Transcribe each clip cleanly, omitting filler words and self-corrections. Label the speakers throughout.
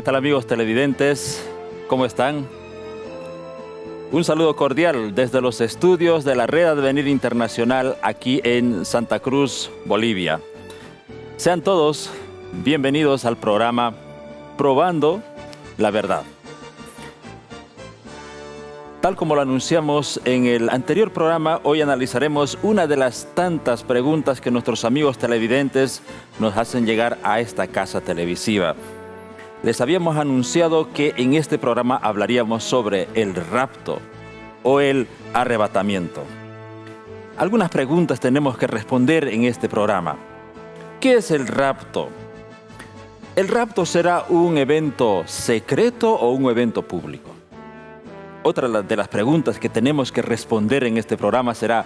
Speaker 1: tal amigos televidentes? ¿Cómo están? Un saludo cordial desde los estudios de la Red Advenir Internacional aquí en Santa Cruz, Bolivia. Sean todos bienvenidos al programa Probando la Verdad. Tal como lo anunciamos en el anterior programa, hoy analizaremos una de las tantas preguntas que nuestros amigos televidentes nos hacen llegar a esta casa televisiva. Les habíamos anunciado que en este programa hablaríamos sobre el rapto o el arrebatamiento. Algunas preguntas tenemos que responder en este programa. ¿Qué es el rapto? ¿El rapto será un evento secreto o un evento público? Otra de las preguntas que tenemos que responder en este programa será: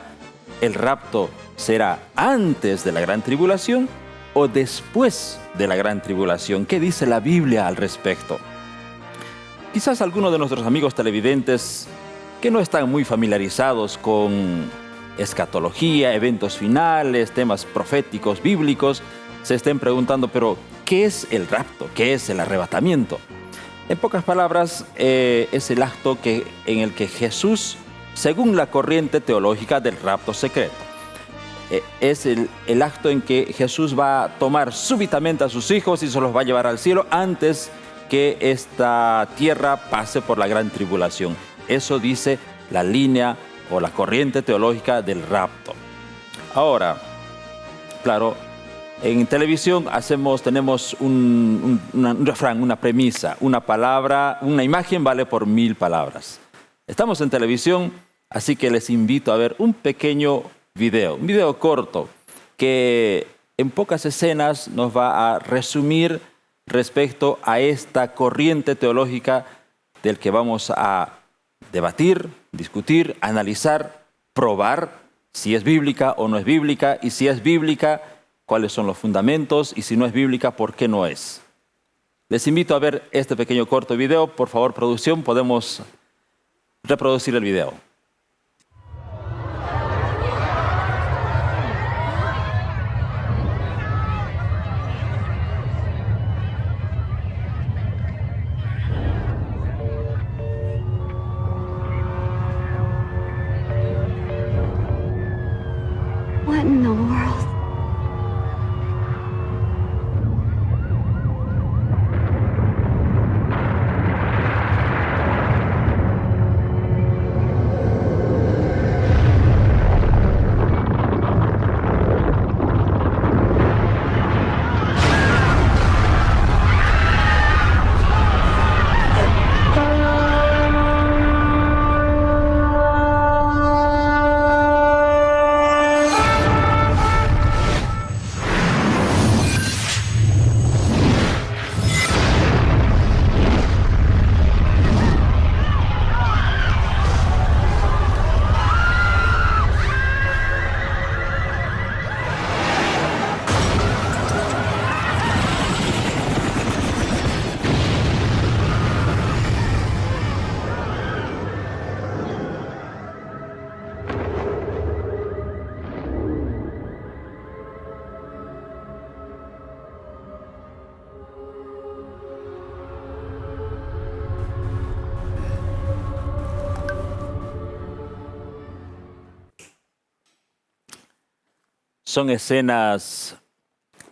Speaker 1: ¿el rapto será antes de la gran tribulación o después de la gran tribulación? ¿Qué dice la Biblia al respecto? Quizás algunos de nuestros amigos televidentes que no están muy familiarizados con escatología, eventos finales, temas proféticos, bíblicos, se estén preguntando, pero ¿qué es el rapto? ¿Qué es el arrebatamiento? En pocas palabras, es el acto en el que Jesús, según la corriente teológica del rapto secreto, es el acto en que Jesús va a tomar súbitamente a sus hijos y se los va a llevar al cielo antes que esta tierra pase por la gran tribulación. Eso dice la línea o la corriente teológica del rapto. Ahora, claro, en televisión tenemos un refrán, una premisa: una palabra, una imagen vale por 1000 palabras. Estamos en televisión, así que les invito a ver un pequeño video, un video corto que en pocas escenas nos va a resumir respecto a esta corriente teológica del que vamos a debatir, discutir, analizar, probar si es bíblica o no es bíblica, y si es bíblica, cuáles son los fundamentos, y si no es bíblica, ¿por qué no es? Les invito a ver este pequeño corto video. Por favor, producción, podemos reproducir el video.
Speaker 2: What in the world?
Speaker 1: Son escenas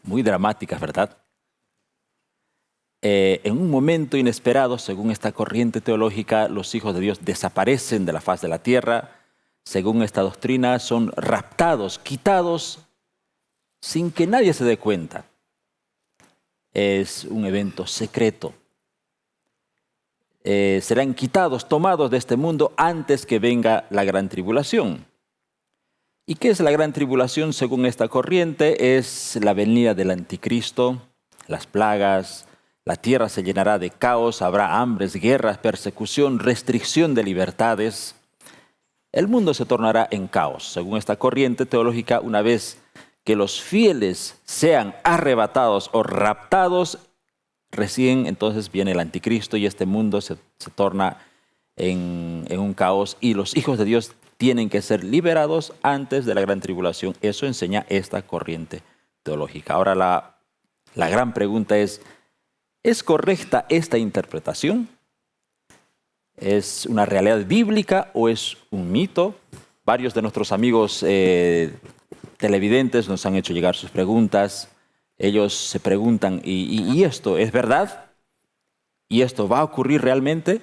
Speaker 1: muy dramáticas, ¿verdad? En un momento inesperado, según esta corriente teológica, los hijos de Dios desaparecen de la faz de la tierra. Según esta doctrina, son raptados, quitados, sin que nadie se dé cuenta. Es un evento secreto. Serán quitados, tomados de este mundo antes que venga la gran tribulación. ¿Y qué es la gran tribulación según esta corriente? Es la venida del anticristo, las plagas, la tierra se llenará de caos, habrá hambres, guerras, persecución, restricción de libertades. El mundo se tornará en caos. Según esta corriente teológica, una vez que los fieles sean arrebatados o raptados, recién entonces viene el anticristo y este mundo se torna en un caos, y los hijos de Dios tienen que ser liberados antes de la gran tribulación. Eso enseña esta corriente teológica. Ahora la gran pregunta es: ¿Es correcta esta interpretación? ¿Es una realidad bíblica o es un mito? Varios de nuestros amigos televidentes nos han hecho llegar sus preguntas. Ellos se preguntan, ¿y esto es verdad? ¿Y esto va a ocurrir realmente?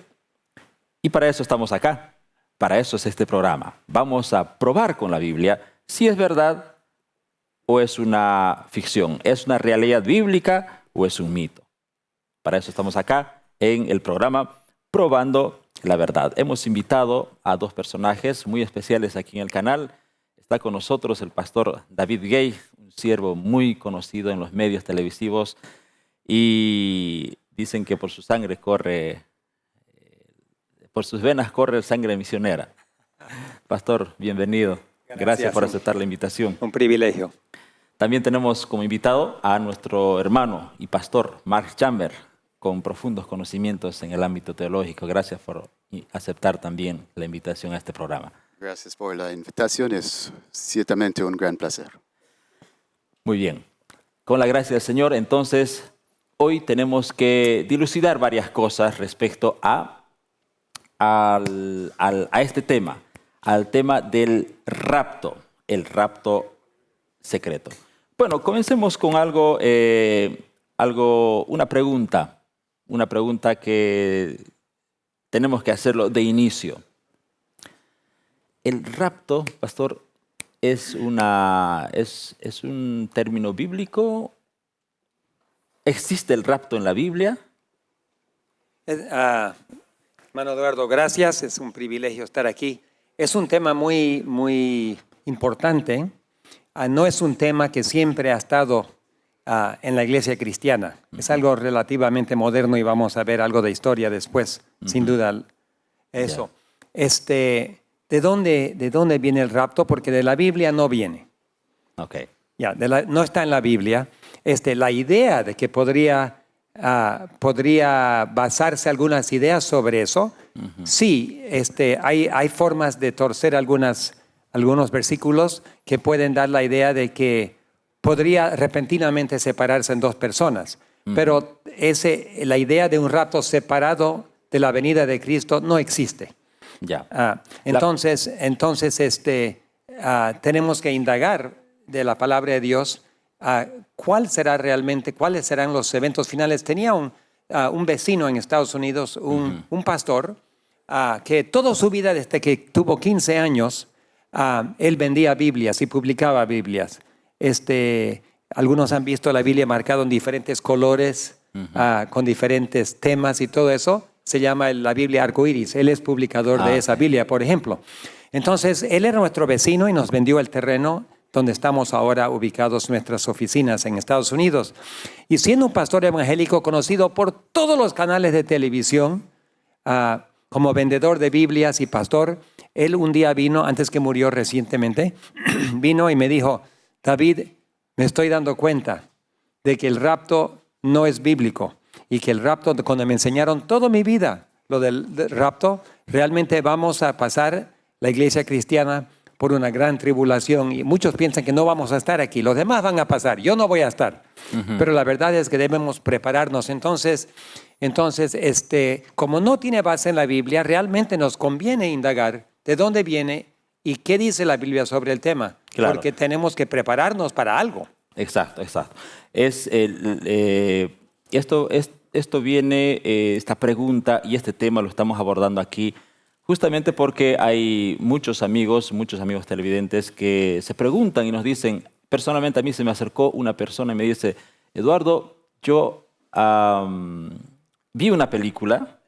Speaker 1: Y para eso estamos acá. Para eso es este programa. Vamos a probar con la Biblia si es verdad o es una ficción. ¿Es una realidad bíblica o es un mito? Para eso estamos acá en el programa Probando la Verdad. Hemos invitado a dos personajes muy especiales aquí en el canal. Está con nosotros el pastor David Gay, un siervo muy conocido en los medios televisivos, y dicen que por su sangre corre, por sus venas corre sangre misionera. Pastor, bienvenido. Gracias por aceptar la invitación.
Speaker 3: Un privilegio.
Speaker 1: También tenemos como invitado a nuestro hermano y pastor Mark Chamber, con profundos conocimientos en el ámbito teológico. Gracias por aceptar también la invitación a este programa.
Speaker 4: Gracias por la invitación, es ciertamente un gran placer.
Speaker 1: Muy bien. Con la gracia del Señor, entonces, hoy tenemos que dilucidar varias cosas respecto a este tema, al tema del rapto, el rapto secreto. Bueno, comencemos con una pregunta que tenemos que hacerlo de inicio. El rapto, pastor, ¿es un término bíblico? ¿Existe el rapto en la Biblia?
Speaker 3: Hermano Eduardo, gracias. Es un privilegio estar aquí. Es un tema muy, muy importante. No es un tema que siempre ha estado en la iglesia cristiana. Es algo relativamente moderno y vamos a ver algo de historia después, sin duda. Eso.
Speaker 1: Yeah.
Speaker 3: ¿De dónde viene el rapto? Porque de la Biblia no viene.
Speaker 1: Okay.
Speaker 3: No está en la Biblia. La idea de que podría basarse algunas ideas sobre eso. Sí, hay formas de torcer algunos versículos que pueden dar la idea de que podría repentinamente separarse en dos personas. Pero la idea de un rapto separado de la venida de Cristo no existe.
Speaker 1: Ya.
Speaker 3: Entonces, tenemos que indagar de la palabra de Dios cuáles serán los eventos finales. Tenía un vecino en Estados Unidos, un pastor, que toda su vida, desde que tuvo 15 años, él vendía Biblias y publicaba Biblias. Algunos han visto la Biblia marcada en diferentes colores, con diferentes temas y todo eso. Se llama la Biblia arcoíris. Él es publicador de esa Biblia, por ejemplo. Entonces, él era nuestro vecino y nos vendió el terreno donde estamos ahora ubicados nuestras oficinas en Estados Unidos. Y siendo un pastor evangélico conocido por todos los canales de televisión, como vendedor de Biblias y pastor, él un día vino, antes que murió recientemente, vino y me dijo: David, me estoy dando cuenta de que el rapto no es bíblico y que el rapto, cuando me enseñaron toda mi vida lo del rapto, realmente vamos a pasar la iglesia cristiana por una gran tribulación y muchos piensan que no vamos a estar aquí, los demás van a pasar, yo no voy a estar. Pero la verdad es que debemos prepararnos. Entonces, como no tiene base en la Biblia, realmente nos conviene indagar de dónde viene y qué dice la Biblia sobre el tema. Claro. Porque tenemos que prepararnos para algo.
Speaker 1: Exacto. Esto viene, esta pregunta y este tema lo estamos abordando aquí justamente porque hay muchos amigos televidentes que se preguntan y nos dicen, personalmente a mí se me acercó una persona y me dice: Eduardo, yo vi una película,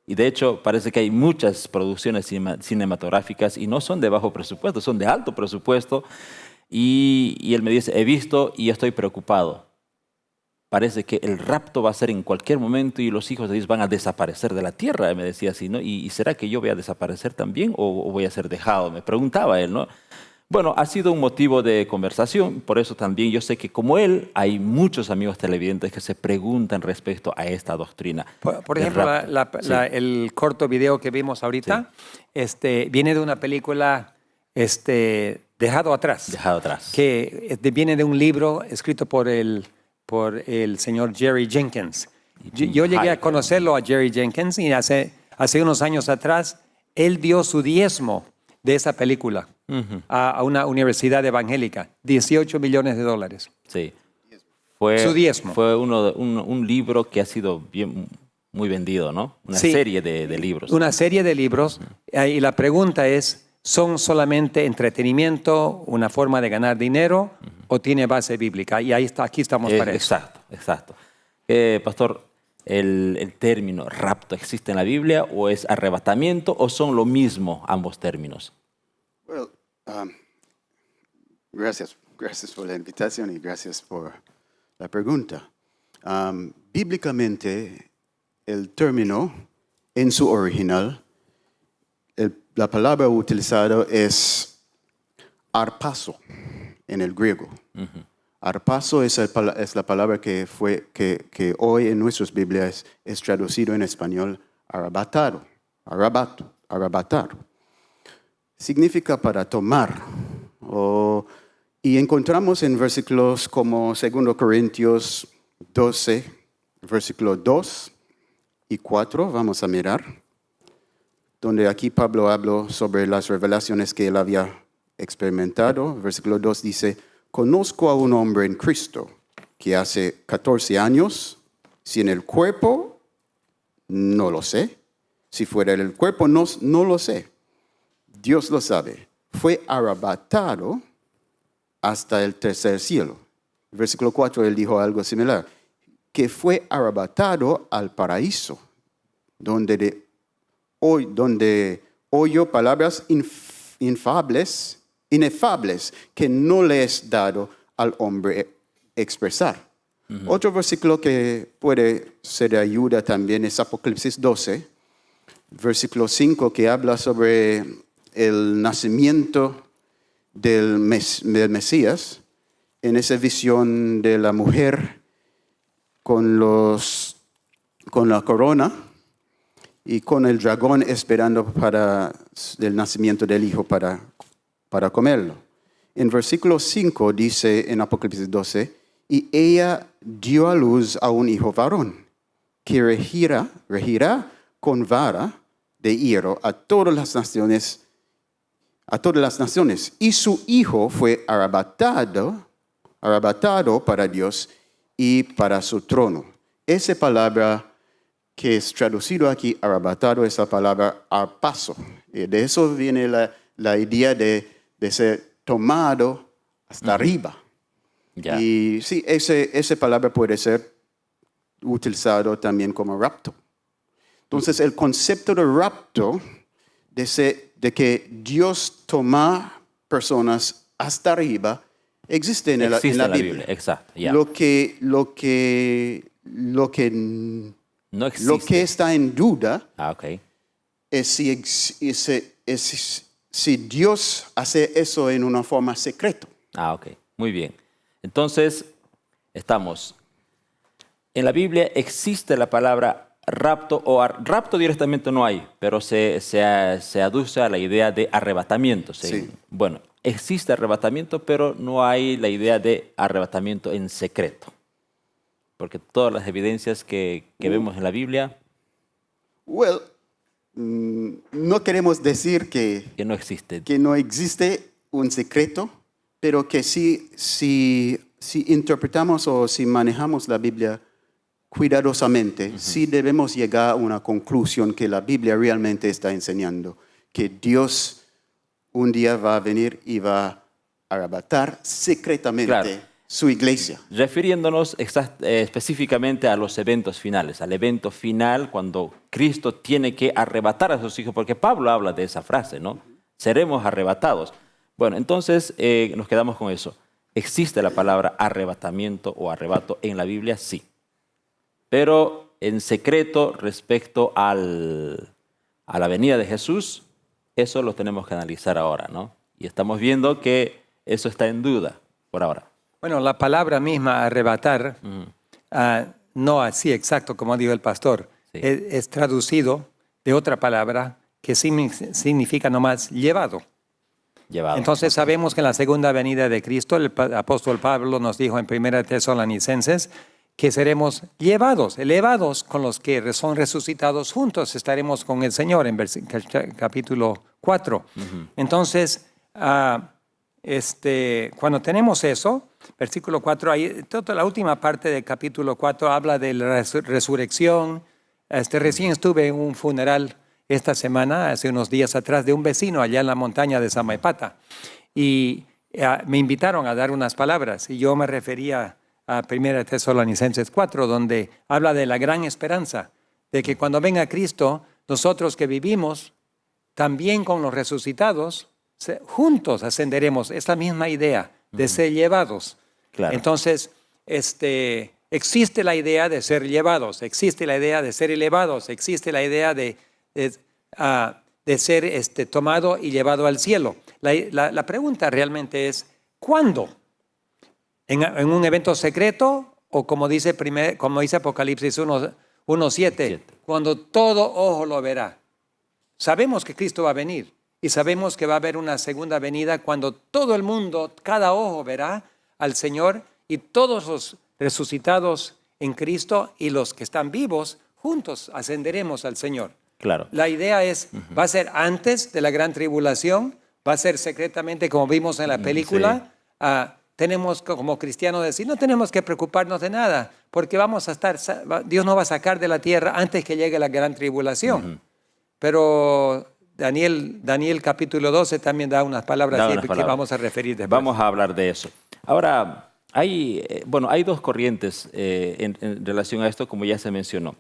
Speaker 1: y de hecho parece que hay muchas producciones cinematográficas y no son de bajo presupuesto, son de alto presupuesto, y él me dice: he visto y estoy preocupado. Parece que el rapto va a ser en cualquier momento y los hijos de Dios van a desaparecer de la tierra, me decía así, ¿no? ¿Y será que yo voy a desaparecer también o voy a ser dejado? Me preguntaba él, ¿no? Bueno, ha sido un motivo de conversación, por eso también yo sé que como él hay muchos amigos televidentes que se preguntan respecto a esta doctrina.
Speaker 3: Por ejemplo, el corto video que vimos ahorita viene de una película Dejado Atrás.
Speaker 1: Dejado Atrás.
Speaker 3: Que viene de un libro escrito por el señor Jerry Jenkins. Yo llegué a conocerlo a Jerry Jenkins y hace unos años atrás él dio su diezmo de esa película a una universidad evangélica, $18 millones.
Speaker 1: Sí.
Speaker 3: Su diezmo.
Speaker 1: Fue un libro que ha sido muy vendido, ¿no? Una serie de libros.
Speaker 3: Una serie de libros. Y la pregunta es, ¿son solamente entretenimiento, una forma de ganar dinero o tiene base bíblica? Y aquí estamos para eso.
Speaker 1: Exacto. Pastor, ¿el término rapto existe en la Biblia o es arrebatamiento o son lo mismo ambos términos?
Speaker 4: Well, gracias por la invitación y gracias por la pregunta. Bíblicamente, el término en su original, la palabra utilizada es arpazo en el griego. Arpazo es la palabra que hoy en nuestras Biblias es traducido en español arrebatado. Arrebatar. Significa para tomar. Y encontramos en versículos como 2 Corintios 12, versículo 2 y 4, vamos a mirar, donde aquí Pablo habló sobre las revelaciones que él había experimentado. Versículo 2 dice, conozco a un hombre en Cristo que hace 14 años, si en el cuerpo, no lo sé. Si fuera en el cuerpo, no lo sé. Dios lo sabe. Fue arrebatado hasta el tercer cielo. Versículo 4, él dijo algo similar, que fue arrebatado al paraíso, donde oyó palabras inefables que no le es dado al hombre expresar. Otro versículo que puede ser de ayuda también es Apocalipsis 12, versículo 5, que habla sobre el nacimiento del Mesías, en esa visión de la mujer con la corona y con el dragón esperando para el nacimiento del hijo para comerlo. En versículo 5 dice en Apocalipsis 12, y ella dio a luz a un hijo varón, que regirá con vara de hierro a todas las naciones. Y su hijo fue arrebatado para Dios y para su trono. Esa palabra que es traducido aquí, arrebatado, es la palabra arpazo. De eso viene la idea de ser tomado hasta arriba.
Speaker 1: Ya.
Speaker 4: Y sí, esa palabra puede ser utilizado también como rapto. Entonces, el concepto de rapto, de que Dios toma personas hasta arriba, existe en la Biblia.
Speaker 1: Exacto. Yeah.
Speaker 4: Lo que
Speaker 1: No existe.
Speaker 4: lo que está en duda
Speaker 1: Okay.
Speaker 4: es si Dios hace eso en una forma secreta.
Speaker 1: Ok. Muy bien. Entonces, en la Biblia existe la palabra rapto, rapto directamente no hay, pero se aduce a la idea de arrebatamiento.
Speaker 4: Sí.
Speaker 1: Bueno, existe arrebatamiento, pero no hay la idea de arrebatamiento en secreto. Porque todas las evidencias que vemos en la Biblia...
Speaker 4: Well, no queremos decir que
Speaker 1: no existe.
Speaker 4: Que no existe un secreto, pero que si interpretamos o si manejamos la Biblia cuidadosamente, sí debemos llegar a una conclusión que la Biblia realmente está enseñando, que Dios un día va a venir y va a arrebatar secretamente su iglesia.
Speaker 1: Refiriéndonos específicamente a los eventos finales, al evento final cuando Cristo tiene que arrebatar a sus hijos, porque Pablo habla de esa frase, ¿no? Seremos arrebatados. Bueno, entonces nos quedamos con eso. ¿Existe la palabra arrebatamiento o arrebato en la Biblia? Sí. Pero en secreto respecto a la venida de Jesús, eso lo tenemos que analizar ahora, ¿no? Y estamos viendo que eso está en duda por ahora.
Speaker 3: Bueno, la palabra misma, arrebatar, no así exacto como dijo el pastor,
Speaker 1: Sí.
Speaker 3: es traducido de otra palabra que significa nomás llevado.
Speaker 1: Llevado.
Speaker 3: Entonces sabemos que en la segunda venida de Cristo, el apóstol Pablo nos dijo en 1 Tesalonicenses que seremos elevados con los que son resucitados juntos, estaremos con el Señor en capítulo 4. Entonces, cuando tenemos eso, versículo 4, ahí, toda la última parte del capítulo 4 habla de la resurrección. Recién estuve en un funeral esta semana, hace unos días atrás, de un vecino allá en la montaña de Samaipata. Y me invitaron a dar unas palabras y yo me refería a 1 Tesalonicenses 4, donde habla de la gran esperanza, de que cuando venga Cristo, nosotros que vivimos, también con los resucitados, juntos ascenderemos. Esta misma idea de ser llevados.
Speaker 1: Claro.
Speaker 3: Entonces, existe la idea de ser llevados, existe la idea de ser elevados, existe la idea de ser tomado y llevado al cielo. La pregunta realmente es, ¿cuándo? ¿En un evento secreto o como dice Apocalipsis 1:7? Cuando todo ojo lo verá. Sabemos que Cristo va a venir y sabemos que va a haber una segunda venida cuando todo el mundo, cada ojo verá al Señor y todos los resucitados en Cristo y los que están vivos juntos ascenderemos al Señor.
Speaker 1: Claro.
Speaker 3: La idea es, ¿va a ser antes de la gran tribulación? ¿Va a ser secretamente como vimos en la película?
Speaker 1: Sí.
Speaker 3: Tenemos como cristianos decir, no tenemos que preocuparnos de nada, porque Dios nos va a sacar de la tierra antes que llegue la gran tribulación. Pero Daniel capítulo 12 también da unas palabras que vamos a referir después.
Speaker 1: Vamos a hablar de eso. Ahora, hay dos corrientes en relación a esto, como ya se mencionó.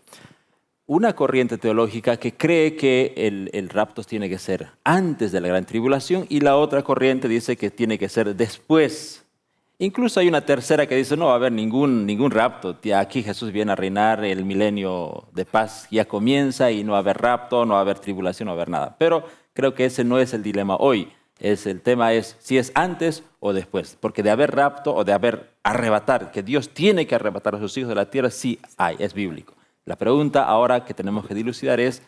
Speaker 1: Una corriente teológica que cree que el rapto tiene que ser antes de la gran tribulación y la otra corriente dice que tiene que ser después. Incluso hay una tercera que dice no va a haber ningún rapto. Aquí Jesús viene a reinar, el milenio de paz ya comienza y no va a haber rapto, no va a haber tribulación, no va a haber nada. Pero creo que ese no es el dilema hoy. El tema es si es antes o después. Porque de haber rapto o de haber arrebatar, que Dios tiene que arrebatar a sus hijos de la tierra, sí hay, es bíblico. La pregunta ahora que tenemos que dilucidar ¿es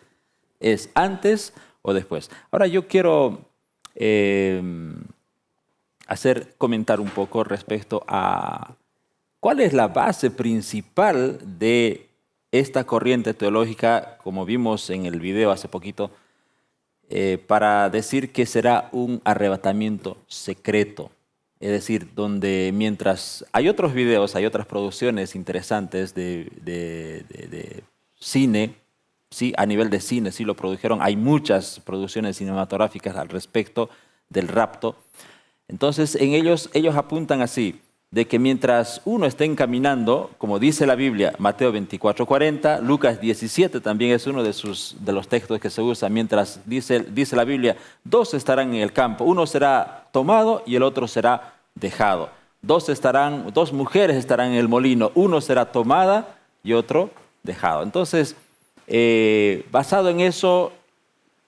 Speaker 1: antes o después? Ahora yo quiero comentar un poco respecto a cuál es la base principal de esta corriente teológica, como vimos en el video hace poquito, para decir que será un arrebatamiento secreto. Es decir, donde mientras hay otros videos, hay otras producciones interesantes de cine, sí, a nivel de cine, sí lo produjeron, hay muchas producciones cinematográficas al respecto del rapto. Entonces, en ellos apuntan así, de que mientras uno esté encaminando, como dice la Biblia, Mateo 24:40, Lucas 17 también es uno de los textos que se usa, mientras dice la Biblia, dos estarán en el campo, uno será tomado y el otro será dejado. Dos mujeres estarán en el molino, uno será tomada y otro dejado. Entonces, basado en eso,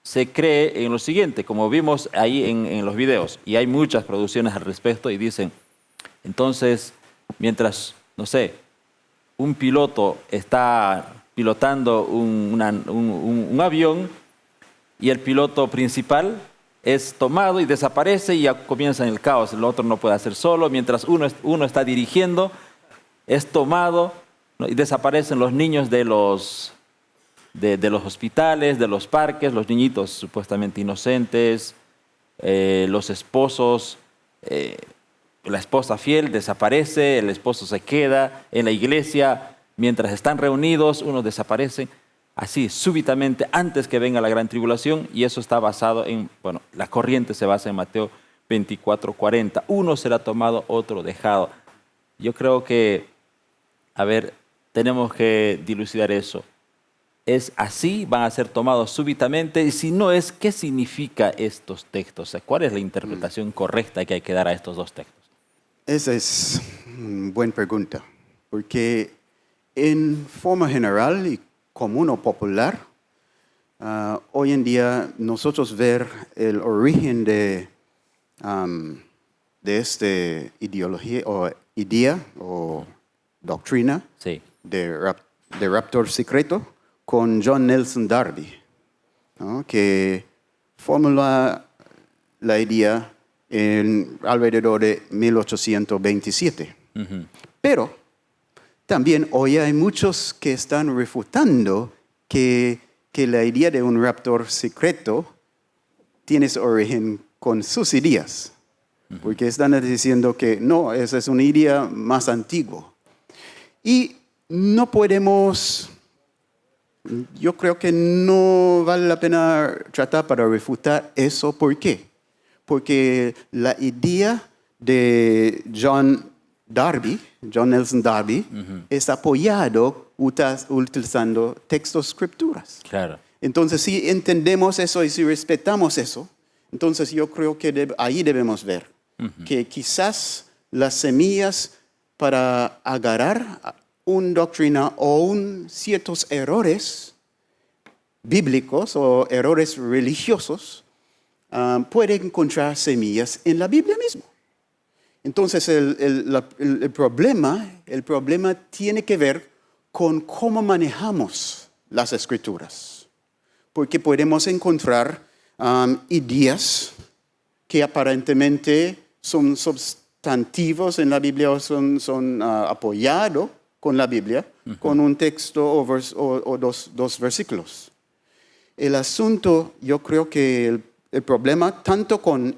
Speaker 1: se cree en lo siguiente, como vimos ahí en los videos, y hay muchas producciones al respecto y dicen, entonces, mientras, no sé, un piloto está pilotando un avión y el piloto principal es tomado y desaparece y ya comienza el caos, el otro no puede hacer solo, mientras uno está dirigiendo, es tomado, ¿no? Y desaparecen los niños de los hospitales, de los parques, los niñitos supuestamente inocentes, los esposos, la esposa fiel desaparece, el esposo se queda en la iglesia, mientras están reunidos, unos desaparecen, así, súbitamente, antes que venga la gran tribulación, y eso está basado la corriente se basa en Mateo 24:40, uno será tomado, otro dejado. Yo creo que, tenemos que dilucidar eso. ¿Es así? ¿Van a ser tomados súbitamente? Y si no es, ¿qué significa estos textos? O sea, ¿cuál es la interpretación correcta que hay que dar a estos dos textos?
Speaker 4: Esa es una buena pregunta, porque en forma general y común o popular, hoy en día nosotros ver el origen de esta ideología o idea o doctrina
Speaker 1: sí,
Speaker 4: de raptor secreto con John Nelson Darby, ¿no? Que formula la idea alrededor de 1827.
Speaker 1: Uh-huh.
Speaker 4: Pero también hoy hay muchos que están refutando que la idea de un raptor secreto tiene su origen con sus ideas. Porque están diciendo que no, esa es una idea más antigua. Y no podemos, yo creo que no vale la pena tratar para refutar eso. ¿Por qué? Porque la idea de John Nelson Darby, es apoyado utilizando textos escrituras.
Speaker 1: Claro.
Speaker 4: Entonces, si entendemos eso y si respetamos eso, entonces yo creo que ahí debemos ver que quizás las semillas para agarrar una doctrina o ciertos errores bíblicos o errores religiosos pueden encontrar semillas en la Biblia misma. Entonces el problema tiene que ver con cómo manejamos las escrituras. Porque podemos encontrar ideas que aparentemente son sustantivos en la Biblia o son apoyados con la Biblia, con un texto o dos versículos. El asunto, yo creo que el problema, tanto con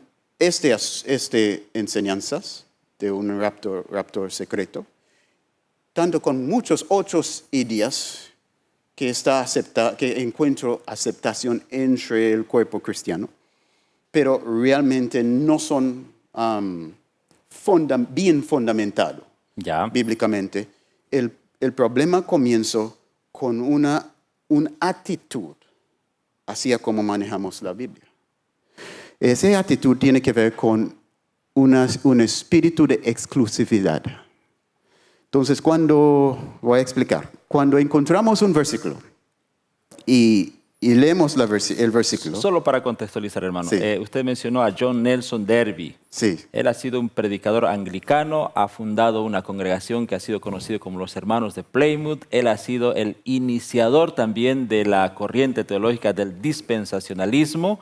Speaker 4: enseñanzas de un raptor secreto, tanto con muchos otros ideas que encuentro aceptación entre el cuerpo cristiano, pero realmente no son bien fundamentados bíblicamente. El problema comienza con una actitud hacia cómo manejamos la Biblia. Esa actitud tiene que ver con un espíritu de exclusividad. Entonces, voy a explicar, cuando encontramos un versículo y leemos el versículo.
Speaker 1: Solo para contextualizar, hermano.
Speaker 4: Sí.
Speaker 1: Usted mencionó a John Nelson Darby.
Speaker 4: Sí.
Speaker 1: Él ha sido un predicador anglicano, ha fundado una congregación que ha sido conocida como los Hermanos de Plymouth. Él ha sido el iniciador también de la corriente teológica del dispensacionalismo.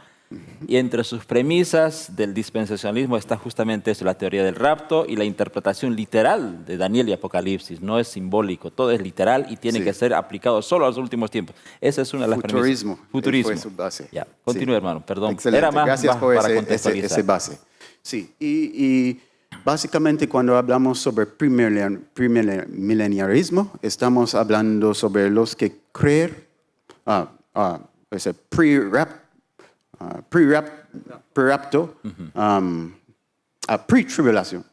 Speaker 1: Y entre sus premisas del dispensacionalismo está justamente eso, la teoría del rapto y la interpretación literal de Daniel y Apocalipsis. No es simbólico, todo es literal y tiene que ser aplicado solo a los últimos tiempos. Esa es una de las premisas. Futurismo.
Speaker 4: Fue su base.
Speaker 1: Ya, continúe, hermano, perdón.
Speaker 4: Excelente.
Speaker 1: Era más,
Speaker 4: Gracias por
Speaker 1: para
Speaker 4: ese
Speaker 1: contextualizar.
Speaker 4: base. Sí, y básicamente cuando hablamos sobre premileniarismo, estamos hablando sobre los que creen, pre-rapto, pre-tribulación,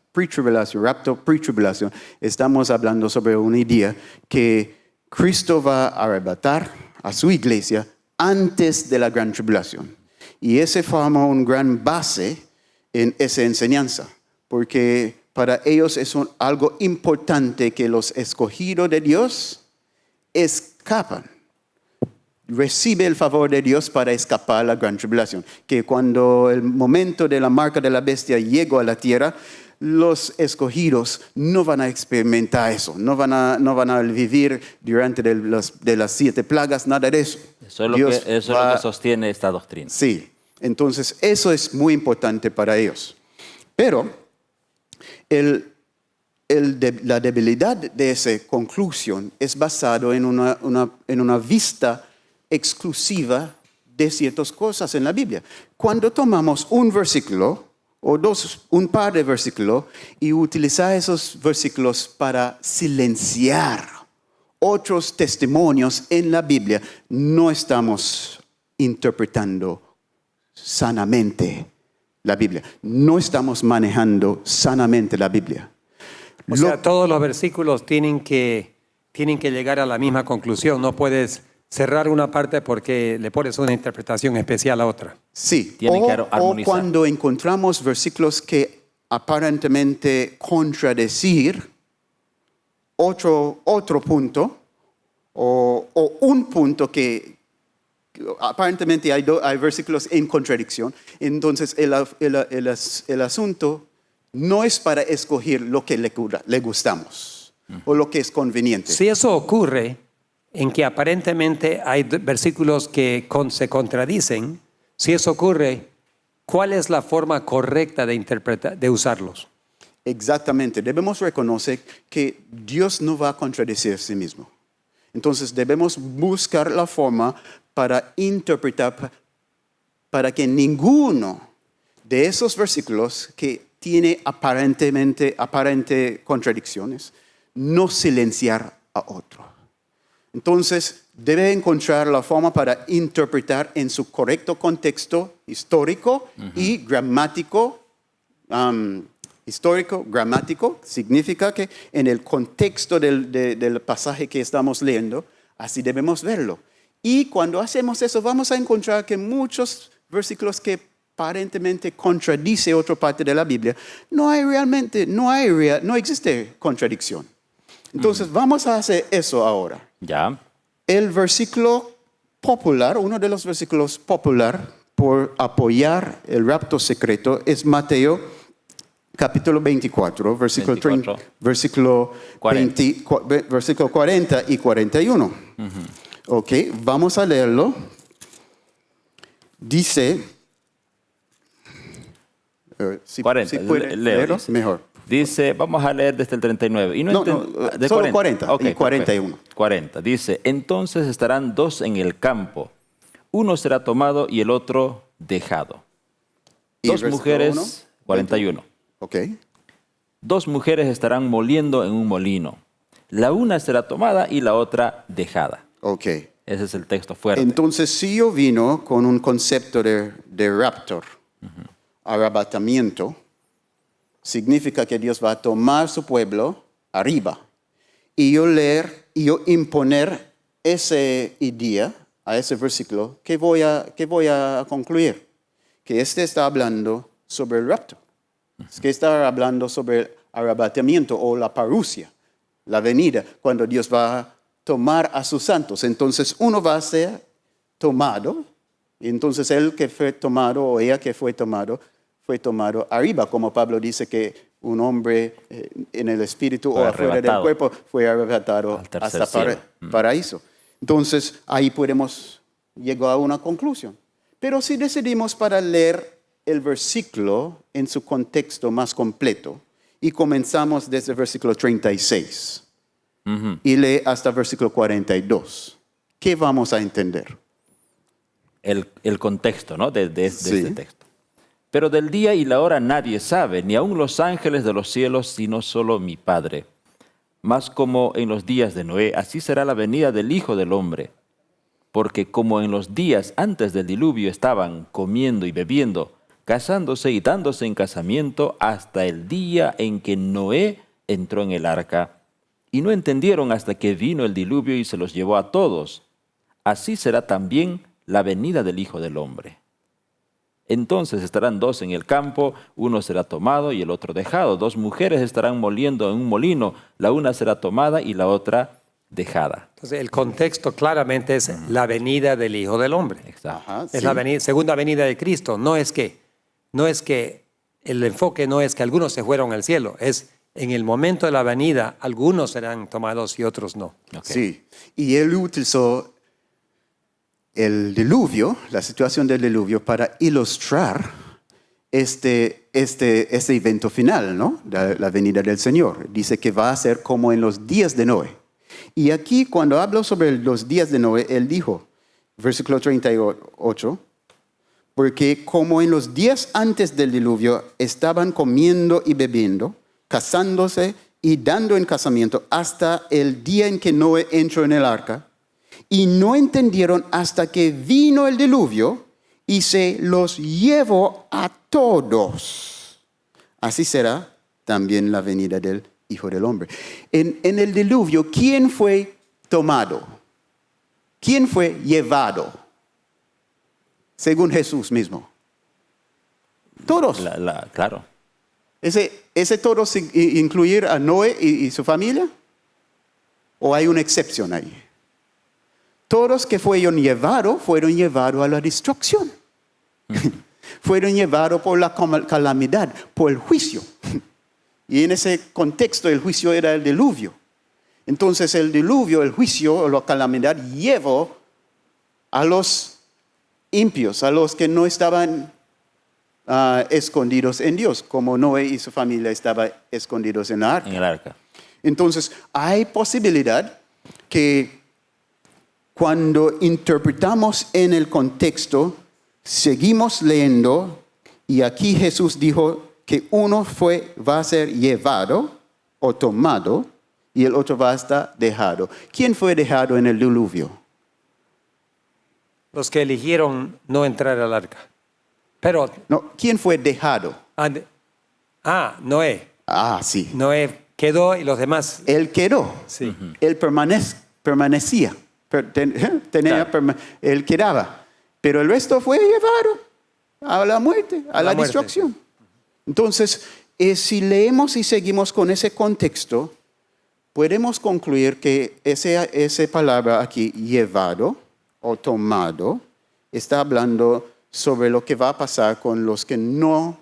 Speaker 4: rapto, pre-tribulación. Estamos hablando sobre una idea que Cristo va a arrebatar a su iglesia antes de la gran tribulación. Y ese forma una gran base en esa enseñanza, porque para ellos es algo importante que los escogidos de Dios escapan. Recibe el favor de Dios para escapar a la gran tribulación. Que cuando el momento de la marca de la bestia llegó a la tierra, los escogidos no van a experimentar eso. No van a vivir durante de las 7 plagas, nada de eso.
Speaker 1: Eso es lo que sostiene esta doctrina.
Speaker 4: Sí, entonces eso es muy importante para ellos. Pero la debilidad de esa conclusión es basado en una vista exclusiva de ciertas cosas en la Biblia. Cuando tomamos un versículo o un par de versículos y utilizar esos versículos para silenciar otros testimonios en la Biblia, no estamos interpretando sanamente la Biblia. No estamos manejando sanamente la Biblia.
Speaker 3: O sea, todos los versículos tienen que llegar a la misma conclusión. No puedes cerrar una parte porque le pones una interpretación especial a otra.
Speaker 4: Sí,
Speaker 1: Tienen que armonizar.
Speaker 4: O cuando encontramos versículos que aparentemente contradecir otro punto o un punto que aparentemente hay versículos en contradicción, entonces el asunto no es para escoger lo que le gustamos o lo que es conveniente.
Speaker 3: Si eso ocurre, en que aparentemente hay versículos que se contradicen, si eso ocurre, ¿cuál es la forma correcta de usarlos?
Speaker 4: Exactamente. Debemos reconocer que Dios no va a contradecir a sí mismo. Entonces debemos buscar la forma para interpretar, para que ninguno de esos versículos que tiene aparente contradicciones, no silenciar a otro. Entonces, debe encontrar la forma para interpretar en su correcto contexto histórico y gramático. Histórico, gramático, significa que en el contexto del pasaje que estamos leyendo, así debemos verlo. Y cuando hacemos eso, vamos a encontrar que muchos versículos que aparentemente contradice otra parte de la Biblia, no existe contradicción. Entonces, vamos a hacer eso ahora.
Speaker 1: Ya.
Speaker 4: El versículo popular, uno de los versículos popular por apoyar el rapto secreto es Mateo capítulo 24, versículo 40 y 41. Ok, vamos a leerlo. Dice, si
Speaker 1: 40,
Speaker 4: si puede leerlo,
Speaker 1: dice.
Speaker 4: mejor.
Speaker 1: Dice, vamos a leer desde el 39. Y de
Speaker 4: solo 40 y 41.
Speaker 1: Perfecto. 40. Dice, entonces estarán dos en el campo. Uno será tomado y el otro dejado.
Speaker 4: ¿Y
Speaker 1: Dos
Speaker 4: el
Speaker 1: mujeres,
Speaker 4: versículo
Speaker 1: 41.
Speaker 4: Ok.
Speaker 1: Dos mujeres estarán moliendo en un molino. La una será tomada y la otra dejada.
Speaker 4: Ok.
Speaker 1: Ese es el texto fuerte.
Speaker 4: Entonces, si yo vino con un concepto de raptor, arrebatamiento, significa que Dios va a tomar su pueblo arriba. Y yo imponer ese idea a ese versículo, ¿qué voy a concluir? Que está hablando sobre el rapto. Es que está hablando sobre el arrebatamiento o la parusia, la venida, cuando Dios va a tomar a sus santos. Entonces uno va a ser tomado, y entonces él que fue tomado o ella que fue tomado arriba, como Pablo dice que un hombre en el espíritu o afuera del cuerpo fue arrebatado hasta paraíso. Entonces ahí podemos llegar a una conclusión. Pero si decidimos para leer el versículo en su contexto más completo y comenzamos desde el versículo 36 y lee hasta el versículo 42, ¿qué vamos a entender?
Speaker 1: El contexto, ¿no? de
Speaker 4: Sí.
Speaker 1: este texto. Pero del día y la hora nadie sabe, ni aun los ángeles de los cielos, sino solo mi Padre. Mas como en los días de Noé, así será la venida del Hijo del Hombre. Porque como en los días antes del diluvio estaban comiendo y bebiendo, casándose y dándose en casamiento hasta el día en que Noé entró en el arca, y no entendieron hasta que vino el diluvio y se los llevó a todos. Así será también la venida del Hijo del Hombre. Entonces estarán dos en el campo, uno será tomado y el otro dejado. Dos mujeres estarán moliendo en un molino, la una será tomada y la otra dejada.
Speaker 3: Entonces, el contexto claramente es la venida del Hijo del Hombre.
Speaker 1: Exacto.
Speaker 4: Ajá,
Speaker 3: Es
Speaker 4: sí.
Speaker 3: la segunda venida de Cristo. No es que el enfoque no es que algunos se fueron al cielo, es en el momento de la venida, algunos serán tomados y otros no.
Speaker 1: Ok.
Speaker 4: Sí, y él utilizó el diluvio, la situación del diluvio, para ilustrar este evento final, ¿no? La venida del Señor. Dice que va a ser como en los días de Noé. Y aquí, cuando hablo sobre los días de Noé, él dijo, versículo 38, porque como en los días antes del diluvio estaban comiendo y bebiendo, casándose y dando en casamiento hasta el día en que Noé entró en el arca, y no entendieron hasta que vino el diluvio y se los llevó a todos. Así será también la venida del Hijo del Hombre. En el diluvio, ¿quién fue tomado? ¿Quién fue llevado? Según Jesús mismo. Todos.
Speaker 1: Claro.
Speaker 4: ¿Ese todos incluir a Noé y su familia? ¿O hay una excepción ahí? Todos que fueron llevados a la destrucción. Fueron llevados por la calamidad, por el juicio. Y en ese contexto el juicio era el diluvio. Entonces el diluvio, el juicio o la calamidad llevó a los impios, a los que no estaban escondidos en Dios, como Noé y su familia estaban escondidos en la arca.
Speaker 1: En el arca.
Speaker 4: Entonces, hay posibilidad que cuando interpretamos en el contexto, seguimos leyendo, y aquí Jesús dijo que uno va a ser llevado o tomado, y el otro va a estar dejado. ¿Quién fue dejado en el diluvio?
Speaker 3: Los que eligieron no entrar al arca. Pero,
Speaker 4: No, ¿quién fue dejado?
Speaker 3: Noé.
Speaker 4: Sí.
Speaker 3: Noé quedó y los demás.
Speaker 4: Él quedó.
Speaker 3: Sí.
Speaker 4: Él permanecía. Él quedaba. Pero el resto fue llevado a la muerte, a la destrucción. Entonces, si leemos y seguimos con ese contexto, podemos concluir que esa palabra aquí, llevado o tomado, está hablando sobre lo que va a pasar con los que no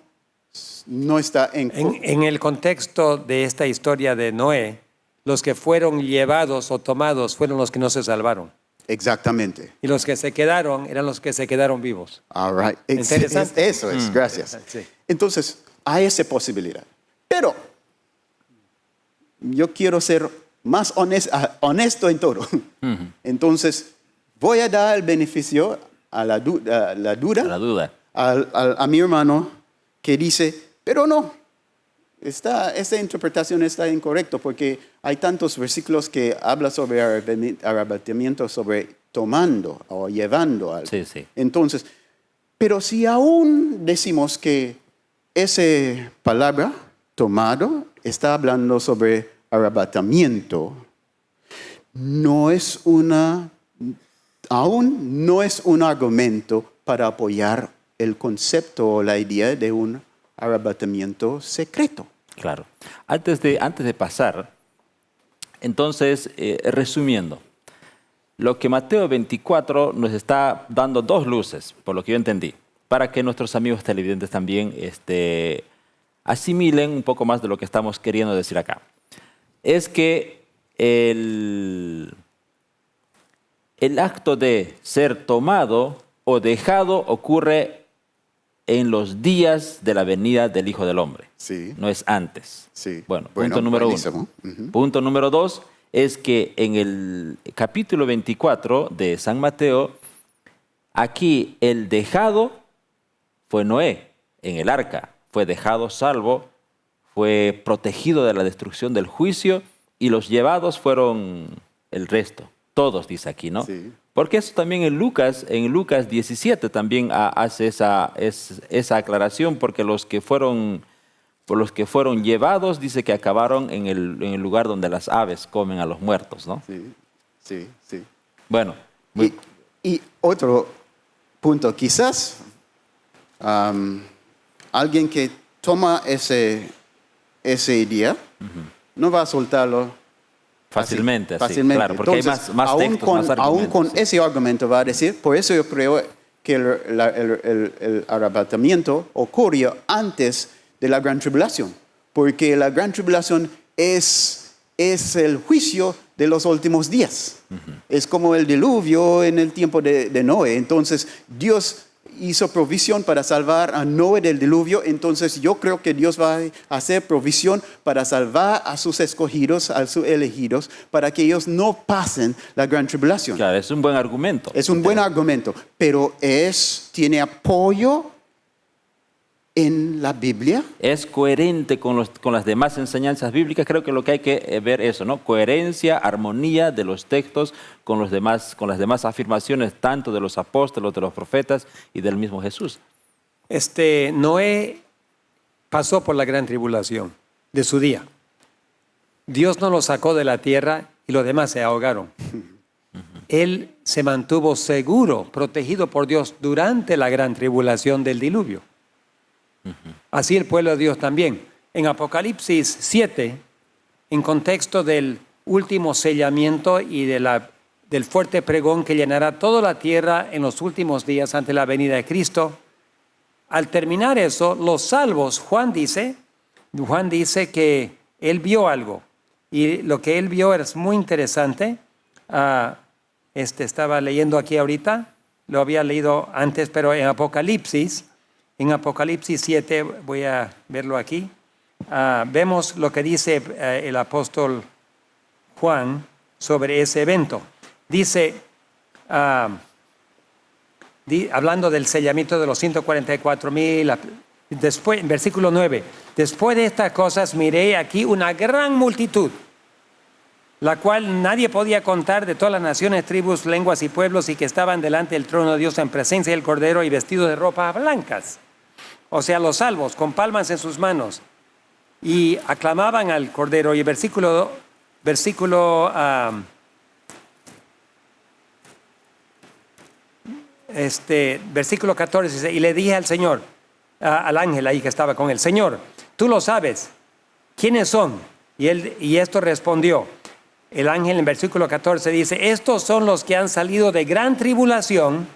Speaker 4: está
Speaker 3: En el contexto de esta historia de Noé, los que fueron llevados o tomados fueron los que no se salvaron.
Speaker 4: Exactamente.
Speaker 3: Y los que se quedaron eran los que se quedaron vivos.
Speaker 4: All right.
Speaker 3: Interesante.
Speaker 4: Eso es, gracias.
Speaker 3: Sí.
Speaker 4: Entonces, hay esa posibilidad. Pero yo quiero ser más honesto en todo. Entonces, voy a dar el beneficio a la duda a mi hermano que dice, pero no, esta interpretación está incorrecta porque hay tantos versículos que hablan sobre arrebatamiento, sobre tomando o llevando algo.
Speaker 1: Sí, sí.
Speaker 4: Entonces, pero si aún decimos que esa palabra, tomado, está hablando sobre arrebatamiento, aún no es un argumento para apoyar el concepto o la idea de un arrebatamiento secreto.
Speaker 1: Claro. Antes de pasar, entonces, resumiendo, lo que Mateo 24 nos está dando dos luces, por lo que yo entendí, para que nuestros amigos televidentes también asimilen un poco más de lo que estamos queriendo decir acá. Es que el acto de ser tomado o dejado ocurre en los días de la venida del Hijo del Hombre.
Speaker 4: Sí.
Speaker 1: No es antes.
Speaker 4: Sí.
Speaker 1: Bueno, punto número
Speaker 4: buenísimo.
Speaker 1: uno. Punto número dos es que en el capítulo 24 de San Mateo, aquí el dejado fue Noé en el arca. Fue dejado salvo, fue protegido de la destrucción del juicio y los llevados fueron el resto. Todos, dice aquí, ¿no?
Speaker 4: Sí.
Speaker 1: Porque eso también en Lucas 17 también hace esa aclaración, porque los que fueron llevados, dice que acabaron en el lugar donde las aves comen a los muertos, ¿no?
Speaker 4: Sí.
Speaker 1: Bueno.
Speaker 4: Y otro punto, quizás alguien que toma ese idea no va a soltarlo
Speaker 1: fácilmente,
Speaker 4: fácilmente.
Speaker 1: Claro, porque
Speaker 4: entonces,
Speaker 1: hay más textos, más argumentos.
Speaker 4: Aún con ese argumento va a decir, por eso yo creo que el arrebatamiento ocurrió antes de la gran tribulación, porque la gran tribulación es el juicio de los últimos días. Es como el diluvio en el tiempo de Noé. Entonces, Dios hizo provisión para salvar a Noé del diluvio, entonces yo creo que Dios va a hacer provisión para salvar a sus escogidos, a sus elegidos, para que ellos no pasen la gran tribulación.
Speaker 1: Claro, es un buen argumento.
Speaker 4: Es un buen argumento, pero tiene apoyo en la Biblia.
Speaker 1: Es coherente con las demás enseñanzas bíblicas. Creo que lo que hay que ver es eso, ¿no? Coherencia, armonía de los textos con las demás afirmaciones, tanto de los apóstoles, de los profetas y del mismo Jesús.
Speaker 3: Noé pasó por la gran tribulación de su día. Dios no lo sacó de la tierra y los demás se ahogaron. Él se mantuvo seguro, protegido por Dios durante la gran tribulación del diluvio. Así el pueblo de Dios también. En Apocalipsis 7, en contexto del último sellamiento y del fuerte pregón que llenará toda la tierra en los últimos días ante la venida de Cristo, al terminar eso, los salvos, Juan dice que él vio algo. Y lo que él vio es muy interesante. Estaba leyendo aquí ahorita, lo había leído antes, pero en Apocalipsis, En Apocalipsis 7, voy a verlo aquí, vemos lo que dice el apóstol Juan sobre ese evento. Dice, hablando del sellamiento de los 144,000, después, en versículo 9, después de estas cosas miré aquí una gran multitud, la cual nadie podía contar, de todas las naciones, tribus, lenguas y pueblos, y que estaban delante del trono de Dios en presencia del Cordero y vestidos de ropas blancas. O sea, los salvos, con palmas en sus manos, y aclamaban al Cordero. Y el versículo 14 dice, y le dije al Señor, al ángel ahí que estaba con él, Señor, tú lo sabes, ¿quiénes son? Y esto respondió, el ángel en versículo 14 dice, estos son los que han salido de gran tribulación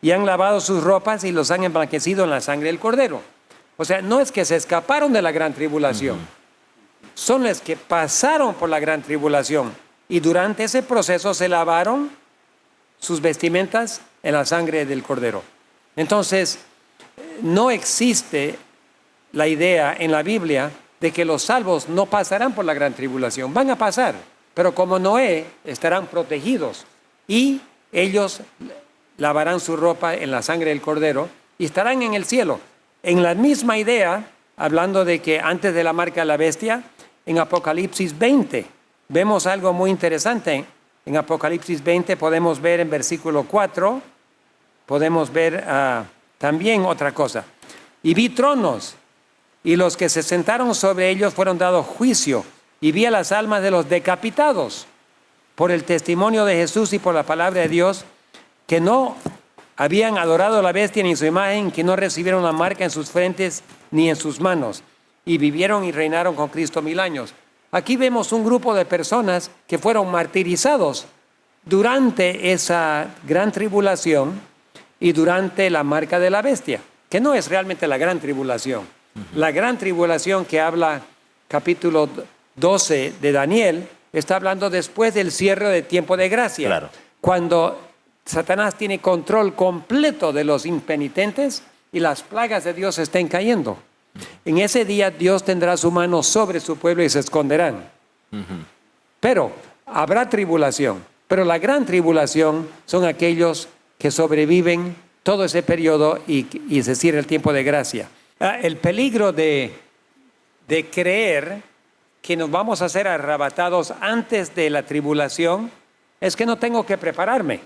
Speaker 3: y han lavado sus ropas y los han emblanquecido en la sangre del Cordero. O sea, no es que se escaparon de la gran tribulación, son los que pasaron por la gran tribulación y durante ese proceso se lavaron sus vestimentas en la sangre del Cordero. Entonces, no existe la idea en la Biblia de que los salvos no pasarán por la gran tribulación. Van a pasar, pero como Noé estarán protegidos y ellos lavarán su ropa en la sangre del Cordero y estarán en el cielo. En la misma idea, hablando de que antes de la marca de la bestia, en Apocalipsis 20 vemos algo muy interesante. En Apocalipsis 20 podemos ver en versículo 4, podemos ver también otra cosa. Y vi tronos, y los que se sentaron sobre ellos fueron dados juicio, y vi a las almas de los decapitados por el testimonio de Jesús y por la palabra de Dios, que no habían adorado a la bestia ni su imagen, que no recibieron la marca en sus frentes ni en sus manos, y vivieron y reinaron con Cristo 1000 años. Aquí vemos un grupo de personas que fueron martirizados durante esa gran tribulación y durante la marca de la bestia, que no es realmente la gran tribulación. La gran tribulación que habla capítulo 12 de Daniel está hablando después del cierre de tiempo de gracia.
Speaker 1: Claro.
Speaker 3: Cuando Satanás tiene control completo de los impenitentes y las plagas de Dios estén cayendo. En ese día Dios tendrá su mano sobre su pueblo y se esconderán. Pero habrá tribulación. Pero la gran tribulación son aquellos que sobreviven todo ese periodo y se cierra el tiempo de gracia. El peligro de creer que nos vamos a ser arrebatados antes de la tribulación es que no tengo que prepararme.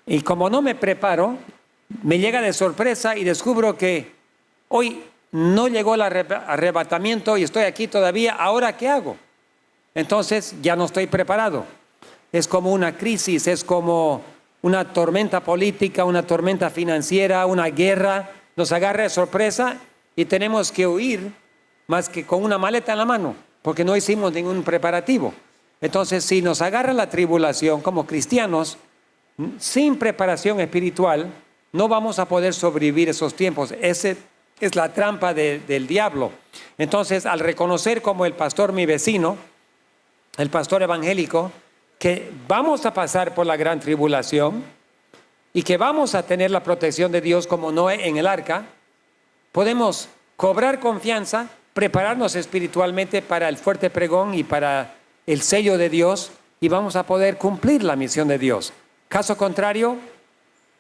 Speaker 3: Y como no me preparo, me llega de sorpresa y descubro que hoy no llegó el arrebatamiento y estoy aquí todavía. ¿Ahora qué hago? Entonces ya no estoy preparado. Es como una crisis, es como una tormenta política, una tormenta financiera, una guerra. Nos agarra de sorpresa y tenemos que huir más que con una maleta en la mano, porque no hicimos ningún preparativo. Entonces, si nos agarra la tribulación como cristianos, sin preparación espiritual, no vamos a poder sobrevivir esos tiempos. Esa es la trampa del diablo. Entonces, al reconocer como el pastor, mi vecino, el pastor evangélico, que vamos a pasar por la gran tribulación y que vamos a tener la protección de Dios como Noé en el arca, podemos cobrar confianza, prepararnos espiritualmente para el fuerte pregón y para el sello de Dios, y vamos a poder cumplir la misión de Dios. Caso contrario,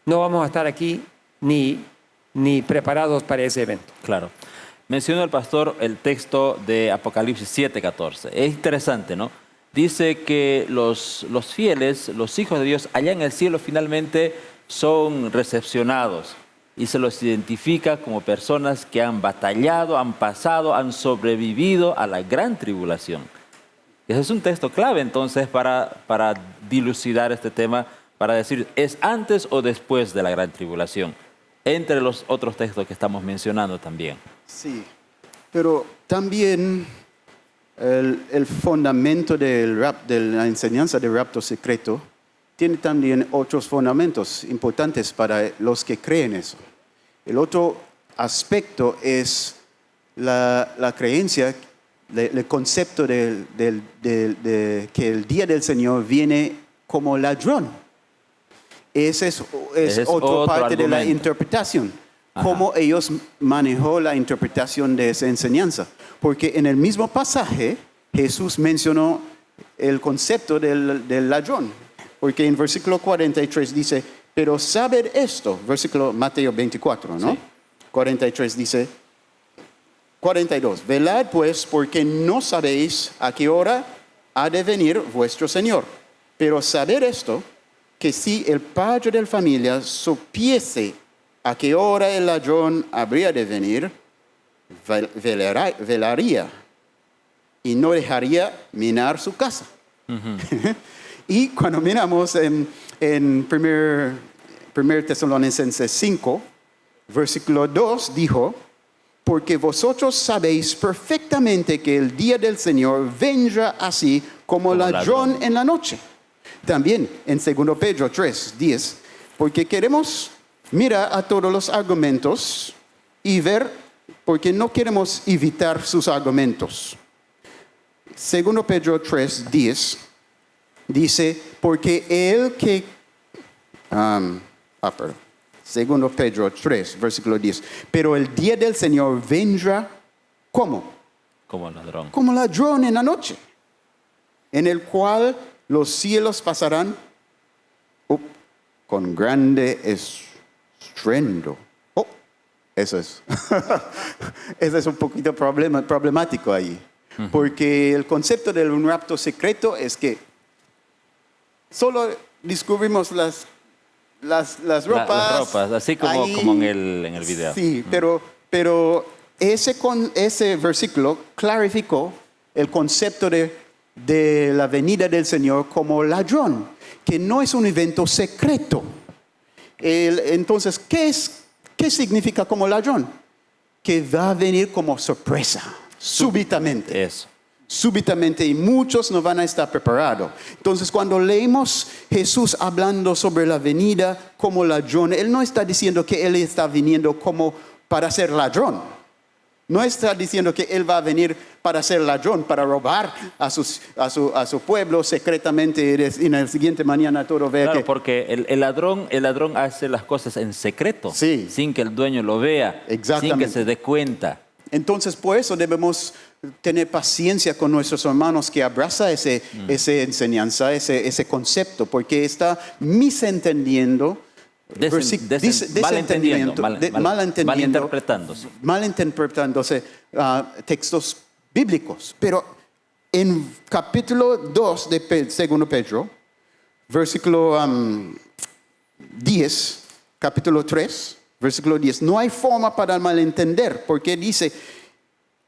Speaker 3: no vamos a estar aquí ni preparados para ese evento.
Speaker 1: Claro. Mencionó el pastor el texto de Apocalipsis 7:14. Es interesante, ¿no? Dice que los fieles, los hijos de Dios, allá en el cielo finalmente son recepcionados y se los identifica como personas que han batallado, han pasado, han sobrevivido a la gran tribulación. Ese es un texto clave entonces para dilucidar este tema, para decir, ¿es antes o después de la gran tribulación? Entre los otros textos que estamos mencionando también.
Speaker 4: Sí, pero también el fundamento de la enseñanza del rapto secreto tiene también otros fundamentos importantes para los que creen eso. El otro aspecto es la creencia, el concepto de que el día del Señor viene como ladrón. Ese es otra parte de la interpretación. cómo ellos manejó la interpretación de esa enseñanza. Porque en el mismo pasaje Jesús mencionó el concepto del ladrón. Porque en versículo 43 dice, pero saber esto, versículo Mateo 24, ¿no?
Speaker 1: Sí.
Speaker 4: 43 dice, 42, velad pues porque no sabéis a qué hora ha de venir vuestro Señor. Pero saber esto, que si el padre de la familia supiese a qué hora el ladrón habría de venir, velaría y no dejaría minar su casa. Y cuando miramos en 1 Tesalonicenses 5, versículo 2 dijo, porque vosotros sabéis perfectamente que el día del Señor vendrá así como ladrón en la noche. También en 2 Pedro 3, 10, porque queremos mirar a todos los argumentos y ver, porque no queremos evitar sus argumentos. 2 Pedro 3, 10 dice, porque el que... perdón. 2 Pedro 3, versículo 10. Pero el día del Señor vendrá, ¿cómo?
Speaker 1: Como ladrón.
Speaker 4: Como ladrón en la noche, en el cual los cielos pasarán con grande estruendo. Eso es. Eso es un poquito problemático ahí. Porque el concepto del un rapto secreto es que solo descubrimos las ropas.
Speaker 1: Las ropas, así como,
Speaker 4: ahí,
Speaker 1: como en el video.
Speaker 4: Sí, pero ese versículo clarificó el concepto de la venida del Señor como ladrón, que no es un evento secreto. Entonces, ¿qué significa como ladrón? Que va a venir como sorpresa, súbitamente.
Speaker 1: Eso.
Speaker 4: Súbitamente, y muchos no van a estar preparados. Entonces, cuando leemos Jesús hablando sobre la venida como ladrón, Él no está diciendo que Él está viniendo como para ser ladrón. No está diciendo que Él va a venir para ser ladrón, para robar a su pueblo secretamente y en la siguiente mañana todo vea
Speaker 1: Claro,
Speaker 4: que...
Speaker 1: porque el ladrón hace las cosas en secreto,
Speaker 4: Sí.
Speaker 1: sin que el dueño lo vea,
Speaker 4: Exactamente.
Speaker 1: sin que se dé cuenta.
Speaker 4: Entonces, por eso debemos tener paciencia con nuestros hermanos que abrazan esa enseñanza, ese concepto, porque está misentendiendo, malinterpretándose textos bíblicos. Pero en capítulo 2 de 2 Pedro, versículo 10, capítulo 3, versículo 10, no hay forma para malentender, porque dice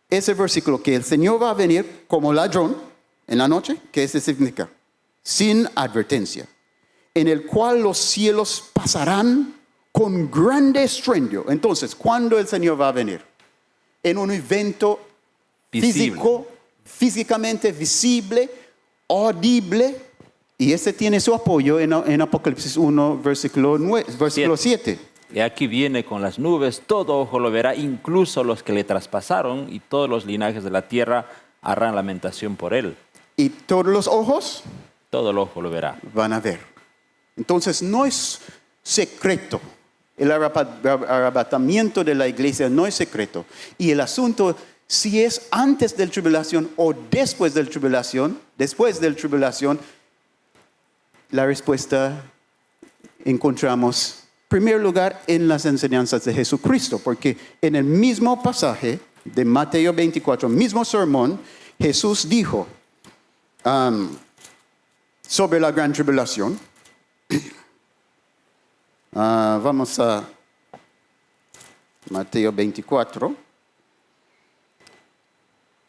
Speaker 4: ese versículo que el Señor va a venir como ladrón en la noche. ¿Qué eso significa? Sin advertencia, en el cual los cielos pasarán con grande estruendo. Entonces, ¿cuándo el Señor va a venir? En un evento físico, físicamente visible, audible, y ese tiene su apoyo en Apocalipsis 1, versículo 7.
Speaker 1: Y aquí viene con las nubes, todo ojo lo verá, incluso los que le traspasaron, y todos los linajes de la tierra harán lamentación por él.
Speaker 4: Y todos los ojos
Speaker 1: Todo el ojo lo verá.
Speaker 4: van a ver. Entonces no es secreto. El arrebatamiento de la iglesia no es secreto. Y el asunto, si es antes de la tribulación o después de la tribulación, la respuesta encontramos en primer lugar en las enseñanzas de Jesucristo, porque en el mismo pasaje de Mateo 24, mismo sermón, Jesús dijo sobre la gran tribulación. Vamos a Mateo 24.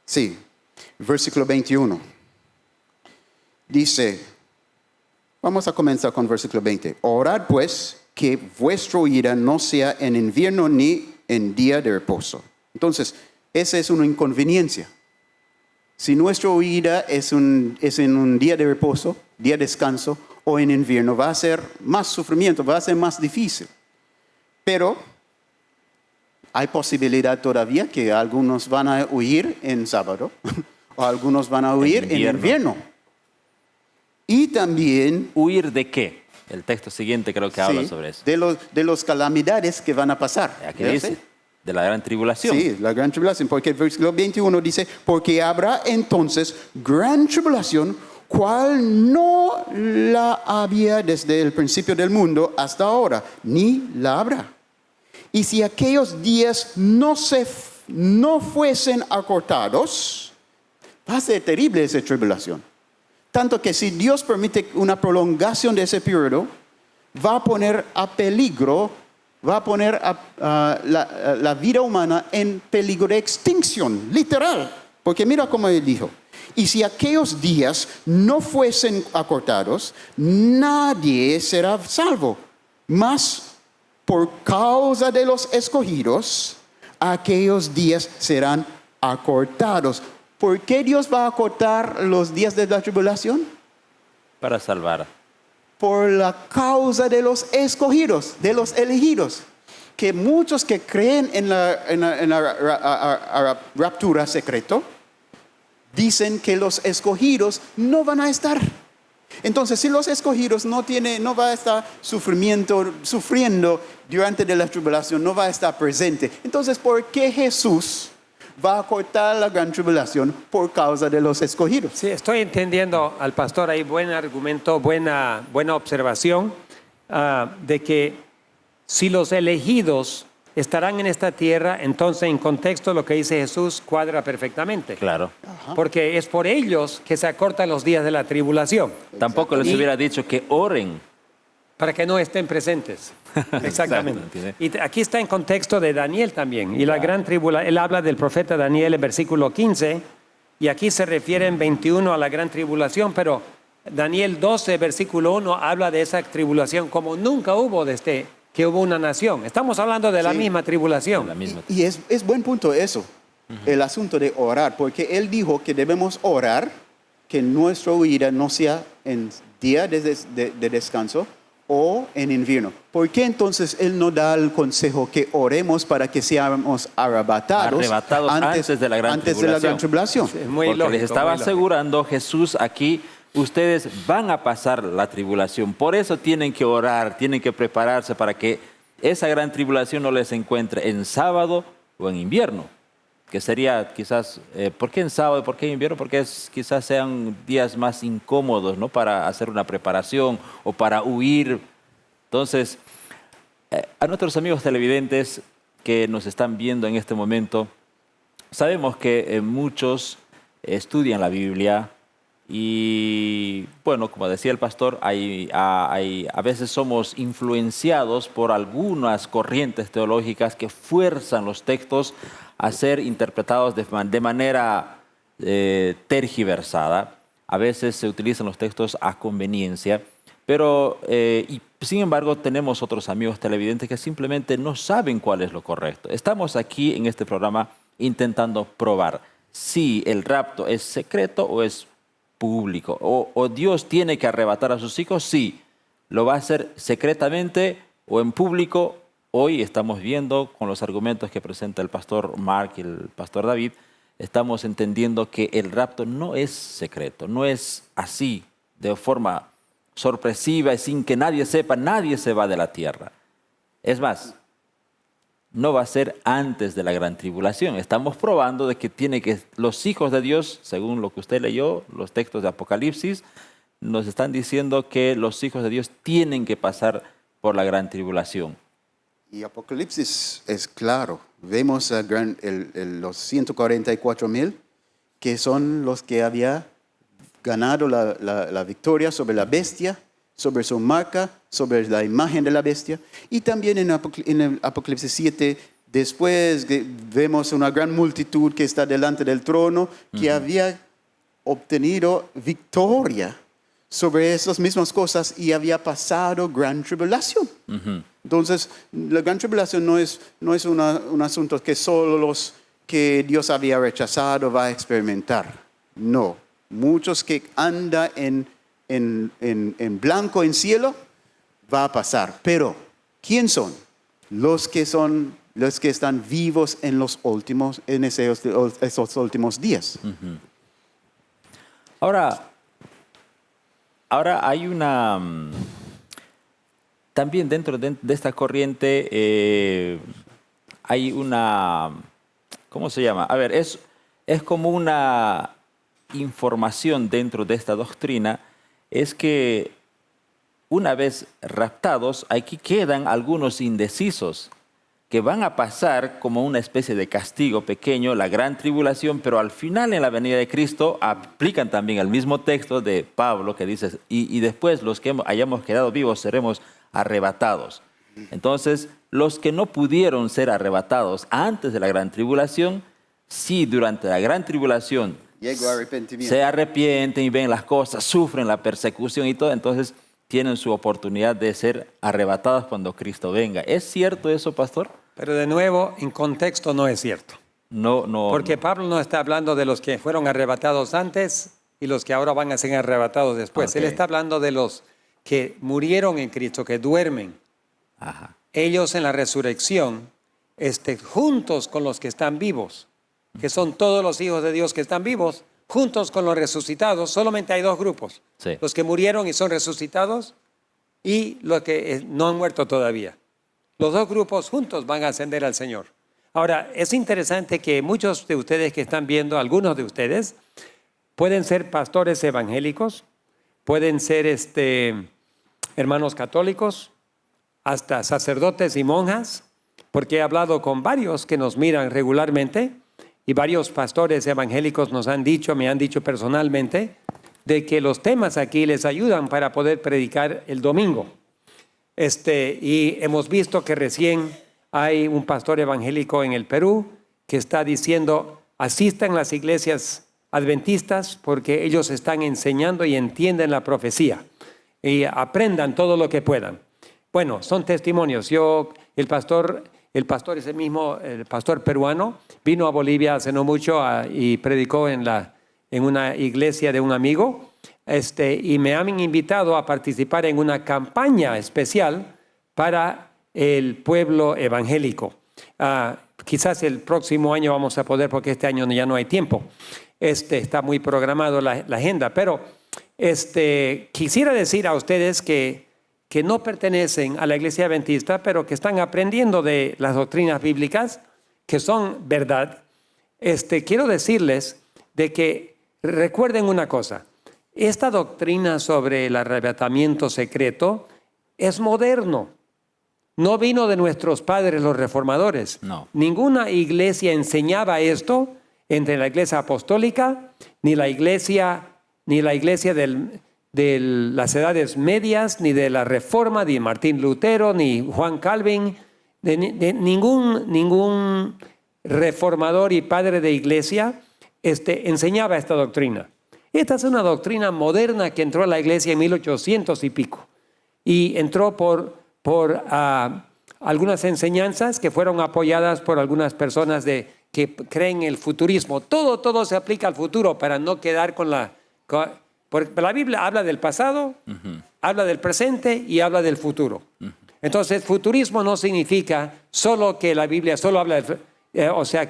Speaker 4: Sí, versículo 21. Dice, vamos a comenzar con versículo 20. Orad pues que vuestro ira no sea en invierno ni en día de reposo. Entonces, esa es una inconveniencia. Si nuestro ira es en un día de reposo, día de descanso, o en invierno, va a ser más sufrimiento, va a ser más difícil. Pero hay posibilidad todavía que algunos van a huir en sábado, o algunos van a huir en invierno. Y también...
Speaker 1: ¿Huir de qué? El texto siguiente creo que habla
Speaker 4: Sí,
Speaker 1: sobre eso.
Speaker 4: de los calamidades que van a pasar.
Speaker 1: Aquí
Speaker 4: ¿Ya
Speaker 1: dice,
Speaker 4: sé?
Speaker 1: de la gran tribulación.
Speaker 4: Sí, la gran tribulación, porque el versículo 21 dice, porque habrá entonces gran tribulación, cual no la había desde el principio del mundo hasta ahora, ni la habrá. Y si aquellos días no fuesen acortados, va a ser terrible esa tribulación. Tanto que si Dios permite una prolongación de ese periodo, va a poner a peligro, va a poner la vida humana en peligro de extinción, literal. Porque mira cómo él dijo, y si aquellos días no fuesen acortados, nadie será salvo. Mas por causa de los escogidos, aquellos días serán acortados. ¿Por qué Dios va a acortar los días de la tribulación?
Speaker 1: Para salvar.
Speaker 4: Por la causa de los escogidos, de los elegidos. Que muchos que creen en la raptura secreto, dicen que los escogidos no van a estar. Entonces, si los escogidos no va a estar sufriendo durante la tribulación, no va a estar presente. Entonces, ¿por qué Jesús va a cortar la gran tribulación por causa de los escogidos?
Speaker 3: Sí, estoy entendiendo al pastor ahí, buen argumento, buena observación, de que si los elegidos estarán en esta tierra, entonces en contexto lo que dice Jesús cuadra perfectamente.
Speaker 1: Claro.
Speaker 3: Porque es por ellos que se acortan los días de la tribulación,
Speaker 1: Tampoco les hubiera dicho que oren.
Speaker 3: para que no estén presentes. Exactamente.
Speaker 1: Exacto,
Speaker 3: Y aquí está en contexto de Daniel también. Y la gran tribulación, él habla del profeta Daniel en versículo 15, y aquí se refiere en 21 a la gran tribulación, pero Daniel 12, versículo 1, habla de esa tribulación como nunca hubo desde que hubo una nación. Estamos hablando de la
Speaker 4: Sí.
Speaker 3: misma tribulación.
Speaker 1: La misma.
Speaker 4: Y es buen punto eso, el asunto de orar, porque él dijo que debemos orar, que nuestra huida no sea en día de descanso o en invierno. ¿Por qué entonces él no da el consejo que oremos para que seamos arrebatados
Speaker 1: antes de la gran
Speaker 4: tribulación?
Speaker 3: Es muy
Speaker 1: Porque
Speaker 3: lógico,
Speaker 1: les estaba
Speaker 3: muy lógico.
Speaker 1: asegurando Jesús aquí, ustedes van a pasar la tribulación. Por eso tienen que orar, tienen que prepararse para que esa gran tribulación no les encuentre en sábado o en invierno. Que sería quizás, ¿por qué en sábado y por qué en invierno? Porque quizás sean días más incómodos, ¿no? Para hacer una preparación o para huir. Entonces, a nuestros amigos televidentes que nos están viendo en este momento, sabemos que muchos estudian la Biblia y, bueno, como decía el pastor, a veces somos influenciados por algunas corrientes teológicas que fuerzan los textos a ser interpretados de manera tergiversada. A veces se utilizan los textos a conveniencia, pero sin embargo tenemos otros amigos televidentes que simplemente no saben cuál es lo correcto. Estamos aquí en este programa intentando probar si el rapto es secreto o es público, o Dios tiene que arrebatar a sus hijos, sí, lo va a hacer secretamente o en público. Hoy estamos viendo con los argumentos que presenta el pastor Mark y el pastor David, estamos entendiendo que el rapto no es secreto, no es así, de forma sorpresiva, sin que nadie sepa, nadie se va de la tierra. Es más, no va a ser antes de la gran tribulación. Estamos probando de que los hijos de Dios, según lo que usted leyó, los textos de Apocalipsis, nos están diciendo que los hijos de Dios tienen que pasar por la gran tribulación.
Speaker 4: Y Apocalipsis es claro. Vemos los 144,000 que son los que había ganado la victoria sobre la bestia, sobre su marca, sobre la imagen de la bestia. Y también en el Apocalipsis 7, después vemos una gran multitud que está delante del trono, que había obtenido victoria sobre esas mismas cosas y había pasado gran tribulación. Entonces, la gran tribulación no es un asunto que solo los que Dios había rechazado va a experimentar. No. Muchos que andan en blanco en cielo va a pasar. Pero, ¿quién son? Los que están vivos en esos últimos días.
Speaker 1: Ahora hay también dentro de esta corriente hay una, ¿cómo se llama? A ver, es como una información dentro de esta doctrina, es que una vez raptados, aquí quedan algunos indecisos que van a pasar como una especie de castigo pequeño, la gran tribulación, pero al final en la venida de Cristo aplican también el mismo texto de Pablo que dice, y después los que hayamos quedado vivos seremos arrebatados. Entonces, los que no pudieron ser arrebatados antes de la gran tribulación, sí durante la gran tribulación se arrepienten y ven las cosas, sufren la persecución y todo, entonces tienen su oportunidad de ser arrebatados cuando Cristo venga. ¿Es cierto eso, pastor?
Speaker 3: Pero de nuevo, en contexto no es cierto.
Speaker 1: No.
Speaker 3: Porque Pablo no está hablando de los que fueron arrebatados antes y los que ahora van a ser arrebatados después.
Speaker 1: Okay.
Speaker 3: Él está hablando de los que murieron en Cristo, que duermen.
Speaker 1: Ajá.
Speaker 3: Ellos en la resurrección, juntos con los que están vivos, que son todos los hijos de Dios que están vivos, juntos con los resucitados. Solamente hay dos grupos.
Speaker 1: Sí.
Speaker 3: Los que murieron y son resucitados y los que no han muerto todavía. Los dos grupos juntos van a ascender al Señor. Ahora, es interesante que muchos de ustedes que están viendo, algunos de ustedes, pueden ser pastores evangélicos, pueden ser hermanos católicos, hasta sacerdotes y monjas, porque he hablado con varios que nos miran regularmente y varios pastores evangélicos me han dicho personalmente, de que los temas aquí les ayudan para poder predicar el domingo. Y hemos visto que recién hay un pastor evangélico en el Perú que está diciendo, asistan a las iglesias adventistas porque ellos están enseñando y entienden la profecía y aprendan todo lo que puedan. Bueno, son testimonios. El pastor ese mismo, el pastor peruano, vino a Bolivia hace no mucho y predicó en una iglesia de un amigo. Y me han invitado a participar en una campaña especial para el pueblo evangélico. Quizás el próximo año vamos a poder, porque este año ya no hay tiempo. Está muy programado la agenda, pero quisiera decir a ustedes que no pertenecen a la iglesia adventista, pero que están aprendiendo de las doctrinas bíblicas, que son verdad. Quiero decirles de que recuerden una cosa. Esta doctrina sobre el arrebatamiento secreto es moderno. No vino de nuestros padres los reformadores. No. Ninguna iglesia enseñaba esto, entre la iglesia apostólica, ni la iglesia de las edades medias, ni de la Reforma, ni Martín Lutero, ni Juan Calvin, de ningún reformador y padre de iglesia enseñaba esta doctrina. Esta es una doctrina moderna que entró a la iglesia en 1800 y pico. Y entró por algunas enseñanzas que fueron apoyadas por algunas personas que creen en el futurismo. Todo se aplica al futuro para no quedar porque la Biblia habla del pasado, habla del presente y habla del futuro. Entonces, futurismo no significa solo que la Biblia solo habla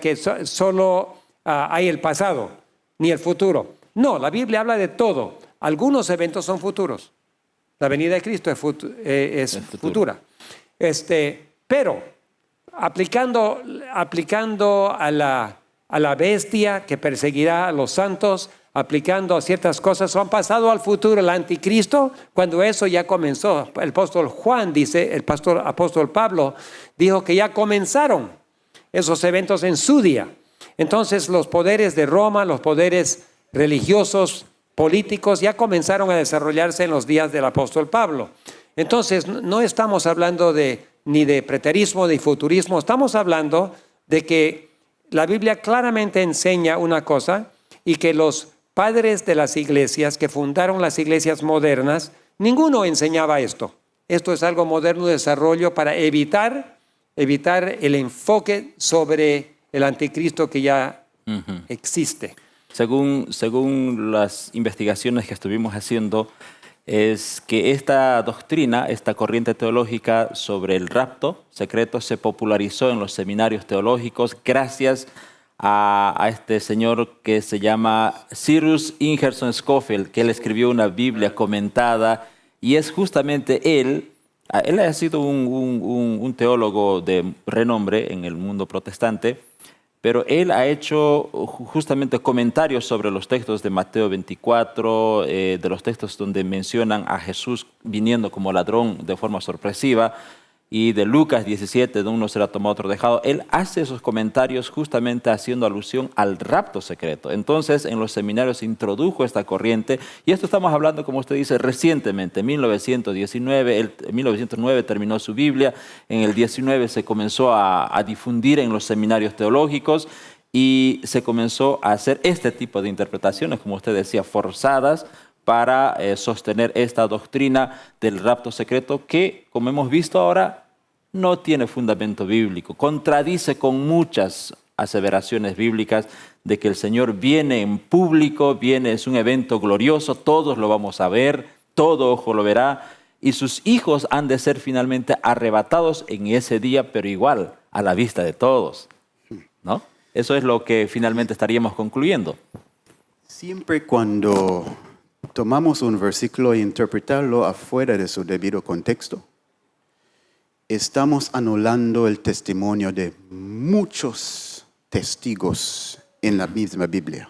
Speaker 3: que solo hay el pasado ni el futuro. No, la Biblia habla de todo. Algunos eventos son futuros. La venida de Cristo es futura. Pero aplicando a la bestia que perseguirá a los santos, aplicando a ciertas cosas, han pasado al futuro, el anticristo, cuando eso ya comenzó. El apóstol Juan dice, el apóstol Pablo dijo que ya comenzaron esos eventos en su día. Entonces los poderes de Roma, los poderes religiosos, políticos, ya comenzaron a desarrollarse en los días del apóstol Pablo. Entonces no estamos hablando ni de preterismo ni futurismo, estamos hablando de que la Biblia claramente enseña una cosa, y que los padres de las iglesias que fundaron las iglesias modernas, ninguno enseñaba esto. Esto es algo moderno de desarrollo para evitar el enfoque sobre el anticristo que ya existe.
Speaker 1: Según las investigaciones que estuvimos haciendo, es que esta doctrina, esta corriente teológica sobre el rapto secreto se popularizó en los seminarios teológicos gracias a este señor que se llama Cyrus Ingerson Scofield, que él escribió una Biblia comentada, y es justamente él Él ha sido un teólogo de renombre en el mundo protestante, pero él ha hecho justamente comentarios sobre los textos de Mateo 24, de los textos donde mencionan a Jesús viniendo como ladrón de forma sorpresiva, y de Lucas 17, de uno será tomado, otro dejado. Él hace esos comentarios justamente haciendo alusión al rapto secreto. Entonces, en los seminarios se introdujo esta corriente, y esto estamos hablando, como usted dice, recientemente, en 1919, en 1909 terminó su Biblia, en el 19 se comenzó a difundir en los seminarios teológicos, y se comenzó a hacer este tipo de interpretaciones, como usted decía, forzadas, para sostener esta doctrina del rapto secreto que, como hemos visto ahora, no tiene fundamento bíblico. Contradice con muchas aseveraciones bíblicas de que el Señor viene en público, es un evento glorioso, todos lo vamos a ver, todo ojo lo verá, y sus hijos han de ser finalmente arrebatados en ese día, pero igual, a la vista de todos, ¿no? Eso es lo que finalmente estaríamos concluyendo.
Speaker 4: Siempre cuando tomamos un versículo e interpretarlo afuera de su debido contexto, estamos anulando el testimonio de muchos testigos en la misma Biblia.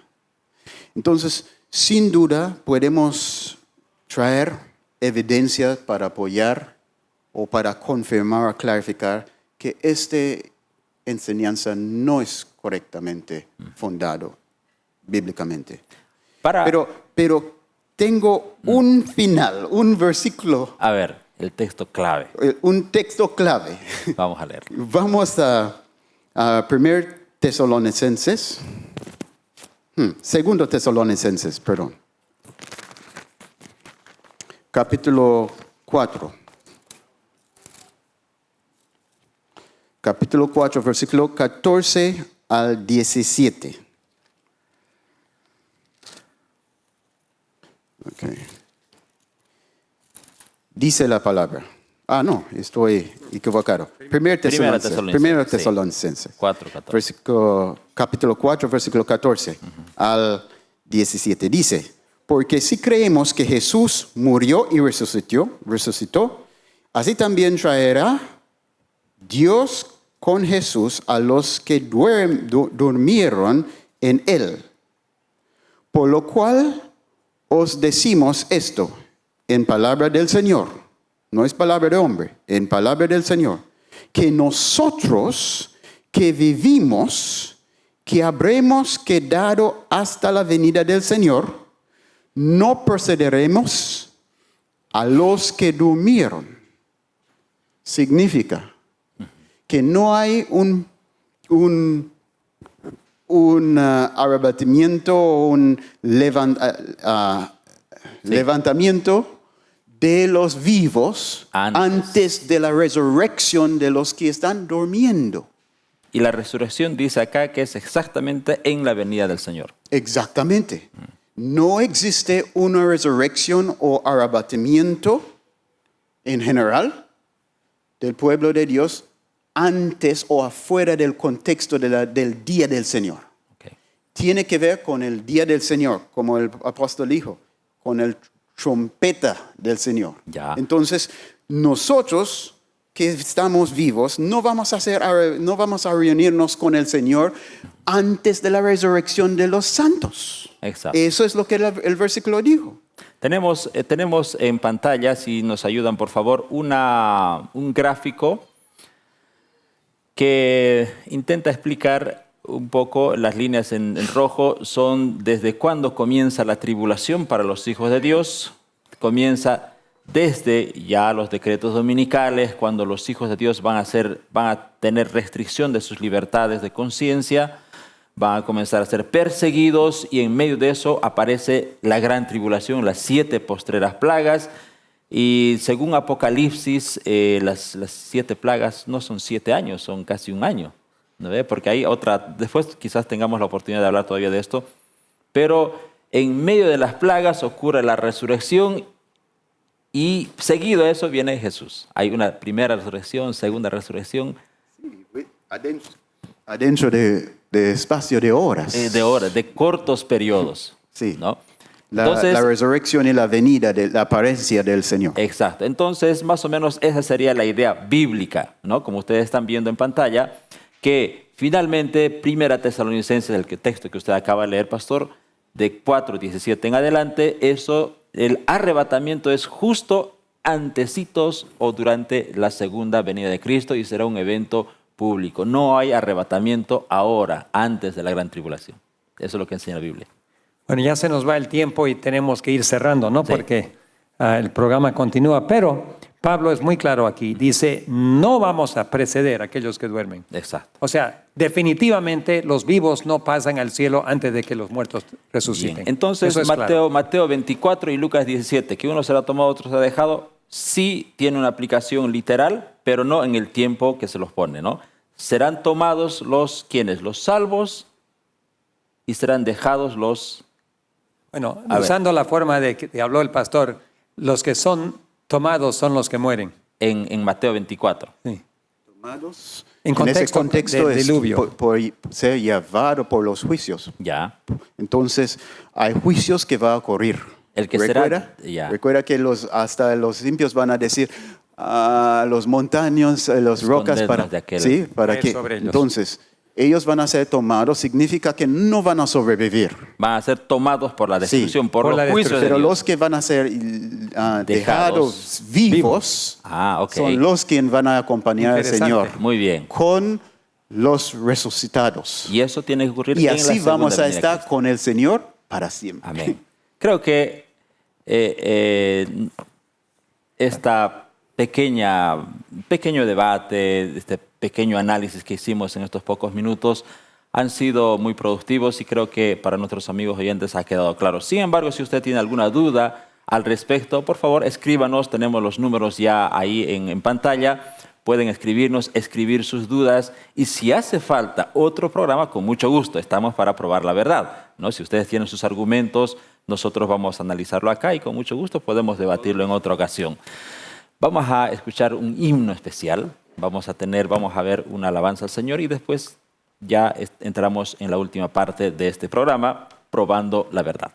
Speaker 4: Entonces, sin duda, podemos traer evidencia para apoyar o para confirmar o clarificar que esta enseñanza no es correctamente fundado bíblicamente. Pero tengo un final, un versículo.
Speaker 1: A ver, el texto clave.
Speaker 4: Un texto clave.
Speaker 1: Vamos a leer.
Speaker 4: Vamos a 1 Tesalonicenses. Segundo Tesalonicenses, perdón. Capítulo 4. Capítulo 4, versículo 14 al 17. Okay. Dice la palabra. No, estoy equivocado. Primera Tesalonicenses.
Speaker 1: 4:14.
Speaker 4: Capítulo 4, versículo 14 al 17. Dice, porque si creemos que Jesús murió y resucitó, así también traerá Dios con Jesús a los que durmieron en él. Por lo cual os decimos esto en palabra del Señor, no es palabra de hombre, en palabra del Señor, que nosotros que vivimos, que habremos quedado hasta la venida del Señor, no precederemos a los que durmieron. Significa que no hay un arrebatamiento, un levantamiento de los vivos antes de la resurrección de los que están durmiendo.
Speaker 1: Y la resurrección dice acá que es exactamente en la venida del Señor.
Speaker 4: Exactamente. No existe una resurrección o arrebatamiento en general del pueblo de Dios antes o afuera del contexto del día del Señor.
Speaker 1: Okay.
Speaker 4: Tiene que ver con el día del Señor, como el apóstol dijo, con el trompeta del Señor.
Speaker 1: Ya.
Speaker 4: Entonces, nosotros que estamos vivos, no vamos a reunirnos con el Señor antes de la resurrección de los santos.
Speaker 1: Exacto.
Speaker 4: Eso es lo que el versículo dijo.
Speaker 1: Tenemos en pantalla, si nos ayudan por favor, un gráfico que intenta explicar un poco. Las líneas en rojo son desde cuándo comienza la tribulación para los hijos de Dios. Comienza desde ya los decretos dominicales, cuando los hijos de Dios van a tener restricción de sus libertades de conciencia, van a comenzar a ser perseguidos, y en medio de eso aparece la gran tribulación, las 7 postreras plagas. Y según Apocalipsis, las 7 plagas no son 7 años, son casi un año, ¿no ve? Porque hay otra, después quizás tengamos la oportunidad de hablar todavía de esto, pero en medio de las plagas ocurre la resurrección, y seguido a eso viene Jesús. Hay una primera resurrección, segunda resurrección.
Speaker 4: Sí, adentro de espacio de horas.
Speaker 1: De cortos periodos,
Speaker 4: Sí.
Speaker 1: ¿no? Entonces,
Speaker 4: la resurrección y la venida, de la apariencia del Señor.
Speaker 1: exacto. Entonces, más o menos esa sería la idea bíblica, ¿no? Como ustedes están viendo en pantalla, que finalmente, Primera Tesalonicenses, el texto que usted acaba de leer, pastor, de 4:17 en adelante, el arrebatamiento es justo antecitos o durante la segunda venida de Cristo y será un evento público. No hay arrebatamiento ahora, antes de la gran tribulación. Eso es lo que enseña la Biblia.
Speaker 3: Bueno, ya se nos va el tiempo y tenemos que ir cerrando, ¿no?
Speaker 1: Sí.
Speaker 3: Porque el programa continúa, pero Pablo es muy claro aquí. Dice, no vamos a preceder a aquellos que duermen.
Speaker 1: Exacto.
Speaker 3: O sea, definitivamente los vivos no pasan al cielo antes de que los muertos resuciten.
Speaker 1: Bien. Entonces,
Speaker 3: Eso es claro.
Speaker 1: Mateo 24 y Lucas 17, que uno se lo ha tomado, otro se lo ha dejado, sí tiene una aplicación literal, pero no en el tiempo que se los pone, ¿no? Serán tomados los, ¿quiénes? Los salvos y serán dejados los...
Speaker 3: Bueno,
Speaker 1: A ver.
Speaker 3: usando la forma de que habló el pastor, los que son tomados son los que mueren.
Speaker 1: En Mateo 24.
Speaker 3: Sí.
Speaker 4: Tomados
Speaker 3: En
Speaker 4: ese
Speaker 3: contexto
Speaker 4: contexto
Speaker 3: del
Speaker 4: es
Speaker 3: diluvio.
Speaker 4: por ser llevado por los juicios.
Speaker 1: Ya.
Speaker 4: Entonces, hay juicios que va a ocurrir.
Speaker 1: El que
Speaker 4: ¿Recuerda?
Speaker 1: será, ya.
Speaker 4: Recuerda que hasta los limpios van a decir, los montaños, las rocas,
Speaker 1: Escondernos de aquel.
Speaker 4: ¿sí? ¿Para
Speaker 3: Caer
Speaker 4: qué?
Speaker 3: sobre ellos.
Speaker 4: Entonces, ellos van a ser tomados, significa que no van a sobrevivir.
Speaker 1: Van a ser tomados por la destrucción, por
Speaker 3: por
Speaker 1: los
Speaker 3: la
Speaker 1: juicios de
Speaker 4: Pero
Speaker 1: Dios.
Speaker 4: los que van a ser dejados vivos
Speaker 1: Ok.
Speaker 4: son los que van a acompañar al
Speaker 3: Interesante.
Speaker 4: Señor
Speaker 1: Muy bien.
Speaker 4: con los resucitados.
Speaker 1: Y eso tiene que ocurrir
Speaker 4: Y
Speaker 1: en la
Speaker 4: así
Speaker 1: segunda
Speaker 4: vamos a
Speaker 1: venida de
Speaker 4: estar
Speaker 1: Cristo.
Speaker 4: con el Señor para siempre.
Speaker 1: Amén. Creo que pequeño debate, este pequeño análisis que hicimos en estos pocos minutos han sido muy productivos y creo que para nuestros amigos oyentes ha quedado claro. Sin embargo, si usted tiene alguna duda al respecto, por favor escríbanos, tenemos los números ya ahí en pantalla, pueden escribirnos, escribir sus dudas y si hace falta otro programa, con mucho gusto, estamos para probar la verdad, ¿no? Si ustedes tienen sus argumentos, nosotros vamos a analizarlo acá y con mucho gusto podemos debatirlo en otra ocasión. Vamos a escuchar un himno especial, vamos a ver una alabanza al Señor y después ya entramos en la última parte de este programa, probando la verdad.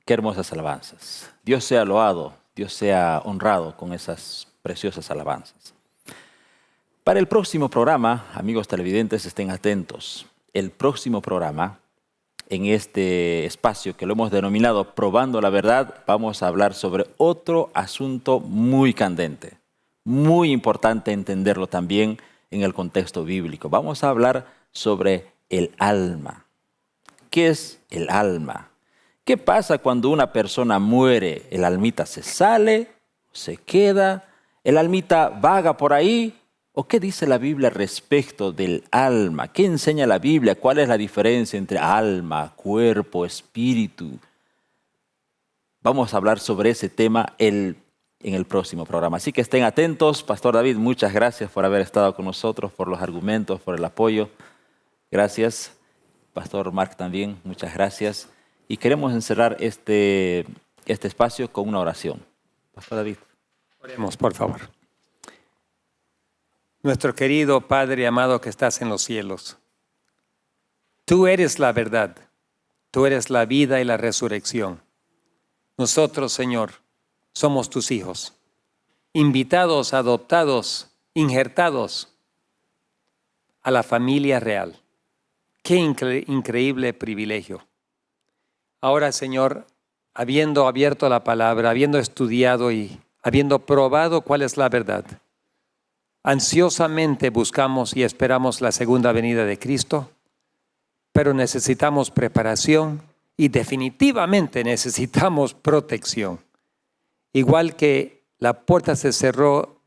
Speaker 1: Qué hermosas alabanzas. Dios sea loado, Dios sea honrado con esas preciosas alabanzas. Para el próximo programa, amigos televidentes, estén atentos. El próximo programa, en este espacio que lo hemos denominado Probando la Verdad, vamos a hablar sobre otro asunto muy candente, muy importante entenderlo también en el contexto bíblico. Vamos a hablar sobre el alma. ¿Qué es el alma? ¿Qué pasa cuando una persona muere? ¿El almita se sale? ¿Se queda? ¿El almita vaga por ahí? ¿O qué dice la Biblia respecto del alma? ¿Qué enseña la Biblia? ¿Cuál es la diferencia entre alma, cuerpo, espíritu? Vamos a hablar sobre ese tema en el próximo programa. Así que estén atentos. Pastor David, muchas gracias por haber estado con nosotros, por los argumentos, por el apoyo. Gracias. Pastor Mark también, muchas gracias. Y queremos encerrar este espacio con una oración. Pastor David.
Speaker 3: Oremos, por favor. Nuestro querido Padre amado que estás en los cielos, tú eres la verdad, tú eres la vida y la resurrección. Nosotros, Señor, somos tus hijos, invitados, adoptados, injertados a la familia real. Qué increíble privilegio. Ahora, Señor, habiendo abierto la palabra, habiendo estudiado y habiendo probado cuál es la verdad, ansiosamente buscamos y esperamos la segunda venida de Cristo, pero necesitamos preparación y definitivamente necesitamos protección. Igual que la puerta se cerró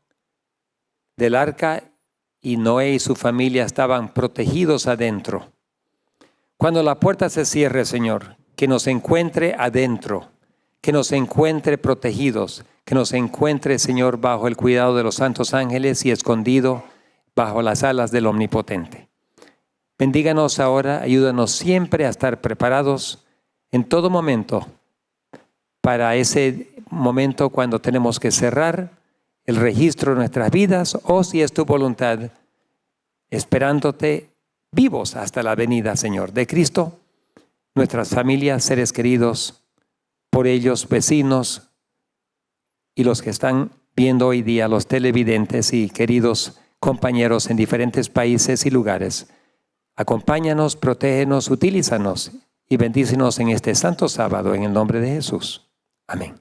Speaker 3: del arca y Noé y su familia estaban protegidos adentro. Cuando la puerta se cierre, Señor, que nos encuentre adentro, que nos encuentre protegidos, que nos encuentre, Señor, bajo el cuidado de los santos ángeles y escondido bajo las alas del Omnipotente. Bendíganos ahora, ayúdanos siempre a estar preparados en todo momento para ese momento cuando tenemos que cerrar el registro de nuestras vidas o, si es tu voluntad, esperándote vivos hasta la venida, Señor, de Cristo, nuestras familias, seres queridos, por ellos, vecinos, y los que están viendo hoy día, los televidentes y queridos compañeros en diferentes países y lugares. Acompáñanos, protégenos, utilízanos y bendícenos en este santo sábado en el nombre de Jesús. Amén.